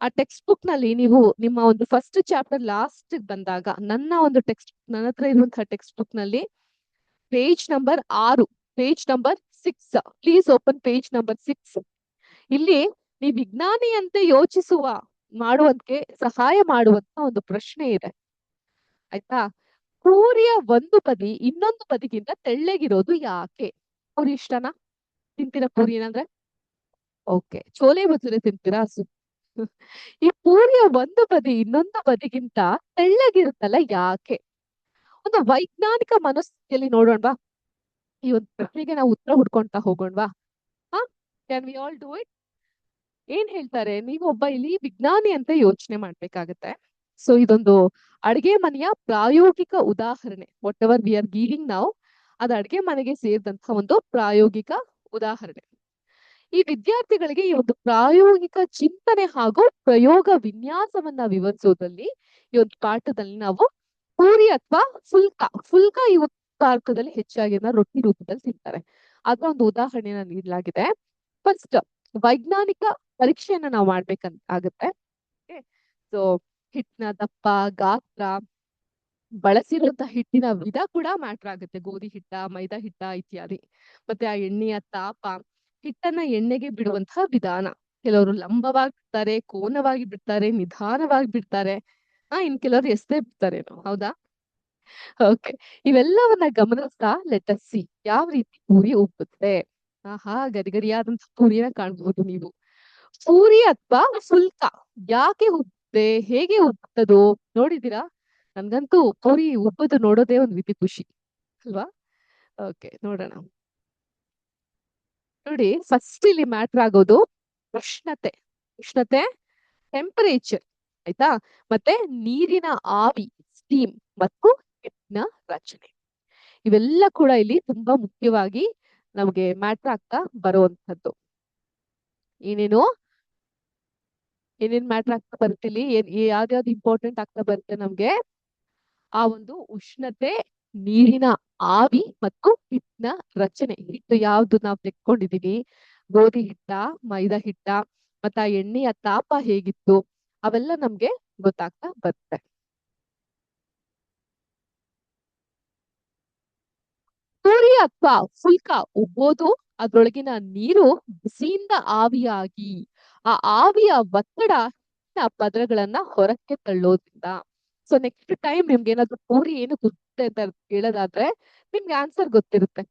ಆ ಟೆಕ್ಸ್ಟ್ ಬುಕ್ ನಲ್ಲಿ ನೀವು ನಿಮ್ಮ ಒಂದು ಫಸ್ಟ್ ಚಾಪ್ಟರ್ ಲಾಸ್ಟ್ ಬಂದಾಗ, ನನ್ನ ಒಂದು ಟೆಕ್ಸ್ಟ್ ಬುಕ್, ನನ್ನ ಹತ್ರ ಇರುವಂತಹ ಟೆಕ್ಸ್ಟ್ ಬುಕ್ ನಲ್ಲಿ page number 6, page number 6, please open page number 6. ಇಲ್ಲಿ ನೀವು ವಿಜ್ಞಾನಿಯಂತೆ ಮಾಡುವಂತೆ ಸಹಾಯ ಮಾಡುವಂತ ಒಂದು ಪ್ರಶ್ನೆ ಇದೆ, ಆಯ್ತಾ? ಪೂರಿಯ ಒಂದು ಬದಿ ಇನ್ನೊಂದು ಬದಿಗಿಂತ ತೆಳ್ಳಗಿರೋದು ಯಾಕೆ? ಪೂರಿ ಇಷ್ಟನಾ? ತಿಂತೀರಾ ಪೂರಿ ಏನಂದ್ರೆ? ಓಕೆ. ಚೋಲೆ ಭಟೂರೆ ತಿಂತೀರಾ? ಈ ಪೂರಿಯ ಒಂದು ಬದಿ ಇನ್ನೊಂದು ಬದಿಗಿಂತ ತೆಳ್ಳಗಿರುತ್ತಲ್ಲ ಯಾಕೆ? ಒಂದು ವೈಜ್ಞಾನಿಕ ಮನಸ್ಥಿತಿಯಲ್ಲಿ ನೋಡೋಣವಾ? ಈ ಒಂದು ಪ್ರಶ್ನೆಗೆ ನಾವು ಉತ್ತರ ಹುಡ್ಕೊಂತಾ ಹೋಗೋಣವಾ? Can we all do it? ಏನ್ ಹೇಳ್ತಾರೆ? ನೀವು ಒಬ್ಬ ಇಲ್ಲಿ ವಿಜ್ಞಾನಿ ಅಂತ ಯೋಚನೆ ಮಾಡ್ಬೇಕಾಗತ್ತೆ. ಸೊ ಇದೊಂದು ಅಡಿಗೆ ಮನೆಯ ಪ್ರಾಯೋಗಿಕ ಉದಾಹರಣೆ. What ever we are giving now, ಅದು ಅಡ್ಗೆ ಮನೆಗೆ ಸೇರಿದಂತಹ ಒಂದು ಪ್ರಾಯೋಗಿಕ ಉದಾಹರಣೆ. ಈ ವಿದ್ಯಾರ್ಥಿಗಳಿಗೆ ಈ ಒಂದು ಪ್ರಾಯೋಗಿಕ ಚಿಂತನೆ ಹಾಗೂ ಪ್ರಯೋಗ ವಿನ್ಯಾಸವನ್ನ ವಿವರಿಸೋದ್ರಲ್ಲಿ ಈ ಒಂದು ಪಾಠದಲ್ಲಿ ನಾವು ಪೂರಿ ಅಥವಾ ಫುಲ್ಕ ಈ ಭಾರತದಲ್ಲಿ ಹೆಚ್ಚಾಗಿ ರೊಟ್ಟಿ ರೂಪದಲ್ಲಿ ತಿಂತಾರೆ. ಅದರ ಒಂದು ಉದಾಹರಣೆಯನ್ನ ನೀಡಲಾಗಿದೆ. ಫಸ್ಟ್ ವೈಜ್ಞಾನಿಕ ಪರೀಕ್ಷೆಯನ್ನ ನಾವು ಮಾಡ್ಬೇಕಂತ ಆಗುತ್ತೆ. ಸೊ ಹಿಟ್ಟಿನ ದಪ್ಪ, ಗಾತ್ರ, ಬಳಸಿರುವಂತಹ ಹಿಟ್ಟಿನ ವಿಧ ಕೂಡ ಮ್ಯಾಟರ್ ಆಗುತ್ತೆ. ಗೋಧಿ ಹಿಟ್ಟ, ಮೈದಾ ಹಿಟ್ಟ ಇತ್ಯಾದಿ. ಮತ್ತೆ ಆ ಎಣ್ಣೆಯ ತಾಪ, ಹಿಟ್ಟನ್ನ ಎಣ್ಣೆಗೆ ಬಿಡುವಂತಹ ವಿಧಾನ. ಕೆಲವರು ಲಂಬವಾಗಿ ಬಿಡ್ತಾರೆ, ಕೋನವಾಗಿ ಬಿಡ್ತಾರೆ, ನಿಧಾನವಾಗಿ ಬಿಡ್ತಾರೆ. ಇನ್ ಕೆಲವರು ಎಷ್ಟೇ ಬಿಡ್ತಾರೇನೋ, ಹೌದಾ? ಓಕೆ, ಇವೆಲ್ಲವನ್ನ ಗಮನಿಸ್ತಾ ಲೆಟ್ ಅಸ್ ಸಿ ಯಾವ ರೀತಿ ಪೂರಿ ಉಬ್ಬುತ್ತೆ. ಗರಿಗರಿಯಾದಂತಹ ಪೂರಿನ ಕಾಣ್ಬಹುದು ನೀವು. ಪೂರಿ ಅಥವಾ ಫುಲ್ಕ ಯಾಕೆ ಉಬ್ಬುತ್ತೆ, ಹೇಗೆ ಉಬ್ಬುತ್ತದೋ ನೋಡಿದೀರಾ? ನನ್ಗಂತೂ ಪೂರಿ ಉಬ್ಬುದು ನೋಡೋದೇ ಒಂದ್ ರೀತಿ ಖುಷಿ ಅಲ್ವಾ? ಓಕೆ, ನೋಡೋಣ. ನೋಡಿ, ಫಸ್ಟ್ ಇಲ್ಲಿ ಮ್ಯಾಟರ್ ಆಗೋದು ಉಷ್ಣತೆ. ಟೆಂಪರೇಚರ್, ಆಯ್ತಾ? ಮತ್ತೆ ನೀರಿನ ಆವಿ, ಸ್ಟೀಮ್, ಮತ್ತು ಹಿಟ್ಟಿನ ರಚನೆ. ಇವೆಲ್ಲ ಕೂಡ ಇಲ್ಲಿ ತುಂಬಾ ಮುಖ್ಯವಾಗಿ ನಮ್ಗೆ ಮ್ಯಾಟರ್ ಆಗ್ತಾ ಬರುವಂತದ್ದು. ಏನೇನು ಮ್ಯಾಟರ್ ಆಗ್ತಾ ಬರ್ತಿಲ್ಲಿ, ಯಾವ್ದಾವ್ದು ಇಂಪಾರ್ಟೆಂಟ್ ಆಗ್ತಾ ಬರುತ್ತೆ ನಮ್ಗೆ? ಆ ಒಂದು ಉಷ್ಣತೆ, ನೀರಿನ ಆವಿ ಮತ್ತು ಹಿಟ್ಟಿನ ರಚನೆ. ಹಿಟ್ಟು ಯಾವ್ದು ನಾವು ತೆಕ್ಕೊಂಡಿದೀವಿ, ಗೋಧಿ ಹಿಟ್ಟ, ಮೈದಾ ಹಿಟ್ಟ, ಮತ್ತೆ ಆ ಎಣ್ಣೆಯ ತಾಪ ಹೇಗಿತ್ತು, ಅವೆಲ್ಲ ನಮ್ಗೆ ಗೊತ್ತಾಗ್ತಾ ಬರುತ್ತೆ. ಪೂರಿ ಅಥವಾ ಫುಲ್ಕ ಉಬ್ಬೋದು ಅದ್ರೊಳಗಿನ ನೀರು ಬಿಸಿಯಿಂದ ಆವಿಯಾಗಿ ಆ ಆವಿಯ ಒತ್ತಡ ಪದರಗಳನ್ನ ಹೊರಕ್ಕೆ ತಳ್ಳೋದ್ರಿಂದ. ಸೊ ನೆಕ್ಸ್ಟ್ ಟೈಮ್ ನಿಮ್ಗೆ ಏನಾದ್ರು ಪೂರಿ ಏನು ಗೊತ್ತೆ ಅಂತ ಹೇಳೋದಾದ್ರೆ ನಿಮ್ಗೆ ಆನ್ಸರ್ ಗೊತ್ತಿರುತ್ತೆ.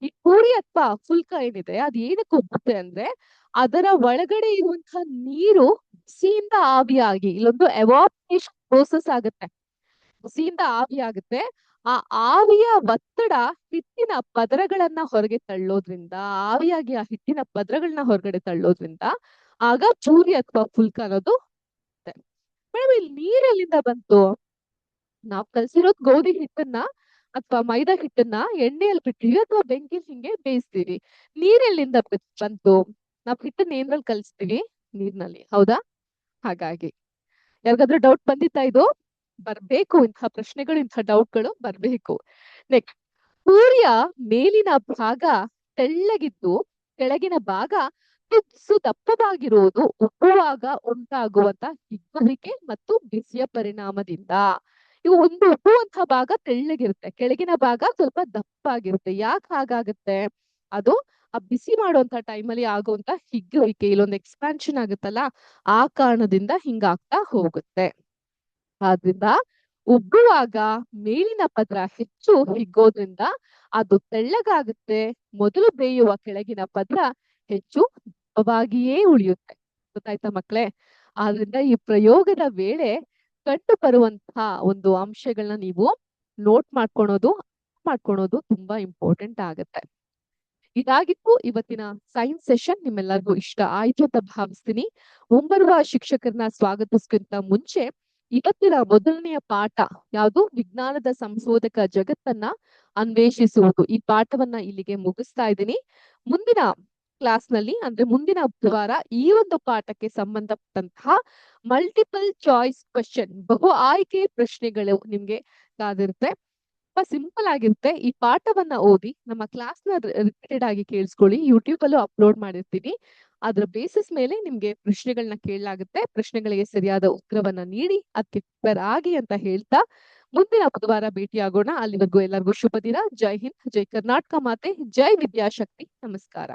ಈ ಪೂರಿ ಅಥವಾ ಫುಲ್ಕ ಏನಿದೆ ಅದು ಏನಕ್ಕೆ ಉಬ್ಬುತ್ತೆ ಅಂದ್ರೆ ಅದರ ಒಳಗಡೆ ಇರುವಂತಹ ನೀರು ಬಿಸಿಯಿಂದ ಆವಿಯಾಗಿ, ಇಲ್ಲೊಂದು ಎವಾಪರೇಷನ್ ಪ್ರೋಸೆಸ್ ಆಗುತ್ತೆ. ಬಿಸಿಯಿಂದ ಆವಿ ಆಗುತ್ತೆ. ಆ ಆವಿಯ ಒತ್ತಡ ಹಿಟ್ಟಿನ ಪದರಗಳನ್ನ ಹೊರಗೆ ತಳ್ಳೋದ್ರಿಂದ, ಆವಿಯಾಗಿ ಆ ಹಿಟ್ಟಿನ ಪದರಗಳನ್ನ ಹೊರಗಡೆ ತಳ್ಳೋದ್ರಿಂದ ಆಗ ಪೂರಿ ಅಥವಾ ಫುಲ್ಕ ಅನ್ನೋದು. ಮೇಡಮ್, ಇಲ್ಲಿ ನೀರೆಲ್ಲಿಂದ ಬಂತು? ನಾವ್ ಕಲ್ಸಿರೋದ್ ಗೋಧಿ ಹಿಟ್ಟನ್ನ ಅಥವಾ ಮೈದಾ ಹಿಟ್ಟನ್ನ ಎಣ್ಣೆಯಲ್ಲಿ ಬಿಟ್ಟಿವಿ ಅಥವಾ ಬೆಂಕಿಲಿ ಹಿಂಗೆ ಬೇಯಿಸ್ತೀವಿ. ನೀರೆಲ್ಲಿಂದ ಬಂತು? ನಾವ್ ಹಿಟ್ಟನ್ನ ಏನ್ರಲ್ಲಿ ಕಲ್ಸ್ತೀವಿ? ನೀರ್ನಲ್ಲಿ, ಹೌದಾ? ಹಾಗಾಗಿ ಯಾರಿಗಾದ್ರೂ ಡೌಟ್ ಬಂದಿತ್ತಾ? ಇದು ಬರ್ಬೇಕು, ಇಂತಹ ಪ್ರಶ್ನೆಗಳು, ಇಂತಹ ಡೌಟ್ಗಳು ಬರ್ಬೇಕು. ನೆಕ್ಸ್ಟ್, ಪೂರಿಯ ಮೇಲಿನ ಭಾಗ ತೆಳ್ಳಗಿದ್ದು ಕೆಳಗಿನ ಭಾಗ ದಪ್ಪವಾಗಿರುವುದು ಉಬ್ಬುವಾಗ ಉಂಟಾಗುವಂತ ಹಿಗ್ಗುವಿಕೆ ಮತ್ತು ಬಿಸಿಯ ಪರಿಣಾಮದಿಂದ. ಇವು ಒಂದು ಉಬ್ಬುವಂತಹ ಭಾಗ ತೆಳ್ಳಗಿರುತ್ತೆ, ಕೆಳಗಿನ ಭಾಗ ಸ್ವಲ್ಪ ದಪ್ಪಾಗಿರುತ್ತೆ. ಯಾಕೆ ಹಾಗಾಗುತ್ತೆ? ಅದು ಆ ಬಿಸಿ ಮಾಡುವಂತ ಟೈಮಲ್ಲಿ ಆಗುವಂತ ಹಿಗ್ಗುವಿಕೆ, ಇಲ್ಲೊಂದು ಎಕ್ಸ್ಪಾನ್ಷನ್ ಆಗುತ್ತಲ್ಲ, ಆ ಕಾರಣದಿಂದ ಹಿಂಗಾಗ್ತಾ ಹೋಗುತ್ತೆ. ಆದ್ರಿಂದ ಉಬ್ಬುವಾಗ ಮೇಲಿನ ಪದರ ಹೆಚ್ಚು ಹಿಗ್ಗೋದ್ರಿಂದ ಅದು ತೆಳ್ಳಗಾಗುತ್ತೆ. ಮೊದಲು ಬೇಯುವ ಕೆಳಗಿನ ಪದರ ಹೆಚ್ಚು ದಪ್ಪವಾಗಿಯೇ ಉಳಿಯುತ್ತೆ. ಗೊತ್ತಾಯ್ತಾ ಮಕ್ಳೇ? ಆದ್ರಿಂದ ಈ ಪ್ರಯೋಗದ ವೇಳೆ ಕಂಡು ಬರುವಂತಹ ಒಂದು ಅಂಶಗಳನ್ನ ನೀವು ನೋಟ್ ಮಾಡ್ಕೊಳೋದು ತುಂಬಾ ಇಂಪಾರ್ಟೆಂಟ್ ಆಗತ್ತೆ. ಇದಾಗಿತ್ತು ಇವತ್ತಿನ ಸೈನ್ಸ್ ಸೆಷನ್. ನಿಮ್ಮೆಲ್ಲರಿಗೂ ಇಷ್ಟ ಆಯ್ತು ಅಂತ ಭಾವಿಸ್ತೀನಿ. ಮುಂಬರುವ ಶಿಕ್ಷಕರನ್ನ ಸ್ವಾಗತಿಸ್ಕಿಂತ ಮುಂಚೆ ಇವತ್ತಿನ ಮೊದಲನೆಯ ಪಾಠ ಯಾವುದು? ವಿಜ್ಞಾನದ ಸಂಶೋಧಕ ಜಗತ್ತನ್ನ ಅನ್ವೇಷಿಸುವುದು. ಈ ಪಾಠವನ್ನ ಇಲ್ಲಿಗೆ ಮುಗಿಸ್ತಾ ಇದ್ದೀನಿ. ಮುಂದಿನ ಕ್ಲಾಸ್ ನಲ್ಲಿ, ಅಂದ್ರೆ ಮುಂದಿನ ಬುಧವಾರ, ಈ ಒಂದು ಪಾಠಕ್ಕೆ ಸಂಬಂಧಪಟ್ಟಂತಹ ಮಲ್ಟಿಪಲ್ ಚಾಯ್ಸ್ ಕ್ವೆಶ್ಚನ್, ಬಹು ಆಯ್ಕೆ ಪ್ರಶ್ನೆಗಳು ನಿಮ್ಗೆ ಕಾದಿರುತ್ತೆ. ತುಂಬಾ ಸಿಂಪಲ್ ಆಗಿರುತ್ತೆ. ಈ ಪಾಠವನ್ನ ಓದಿ ನಮ್ಮ ಕ್ಲಾಸ್ ನ ರಿಪೀಟೆಡ್ ಆಗಿ ಕೇಳಿಸ್ಕೊಳ್ಳಿ. ಯೂಟ್ಯೂಬ್ ಅಲ್ಲೂ ಅಪ್ಲೋಡ್ ಮಾಡಿರ್ತೀವಿ. ಅದ್ರ ಬೇಸಿಸ್ ಮೇಲೆ ನಿಮ್ಗೆ ಪ್ರಶ್ನೆಗಳನ್ನ ಕೇಳಲಾಗುತ್ತೆ. ಪ್ರಶ್ನೆಗಳಿಗೆ ಸರಿಯಾದ ಉತ್ತರವನ್ನ ನೀಡಿ ಅದಕ್ಕೆ ಪ್ರಿಪೇರ್ ಆಗಿ ಅಂತ ಹೇಳ್ತಾ ಮುಂದಿನ ಬುಧವಾರ ಭೇಟಿಯಾಗೋಣ. ಅಲ್ಲಿವರೆಗೂ ಎಲ್ಲರಿಗೂ ಶುಭ ದಿನ. ಜೈ ಹಿಂದ್, ಜೈ ಕರ್ನಾಟಕ ಮಾತೆ, ಜೈ ವಿದ್ಯಾಶಕ್ತಿ. ನಮಸ್ಕಾರ.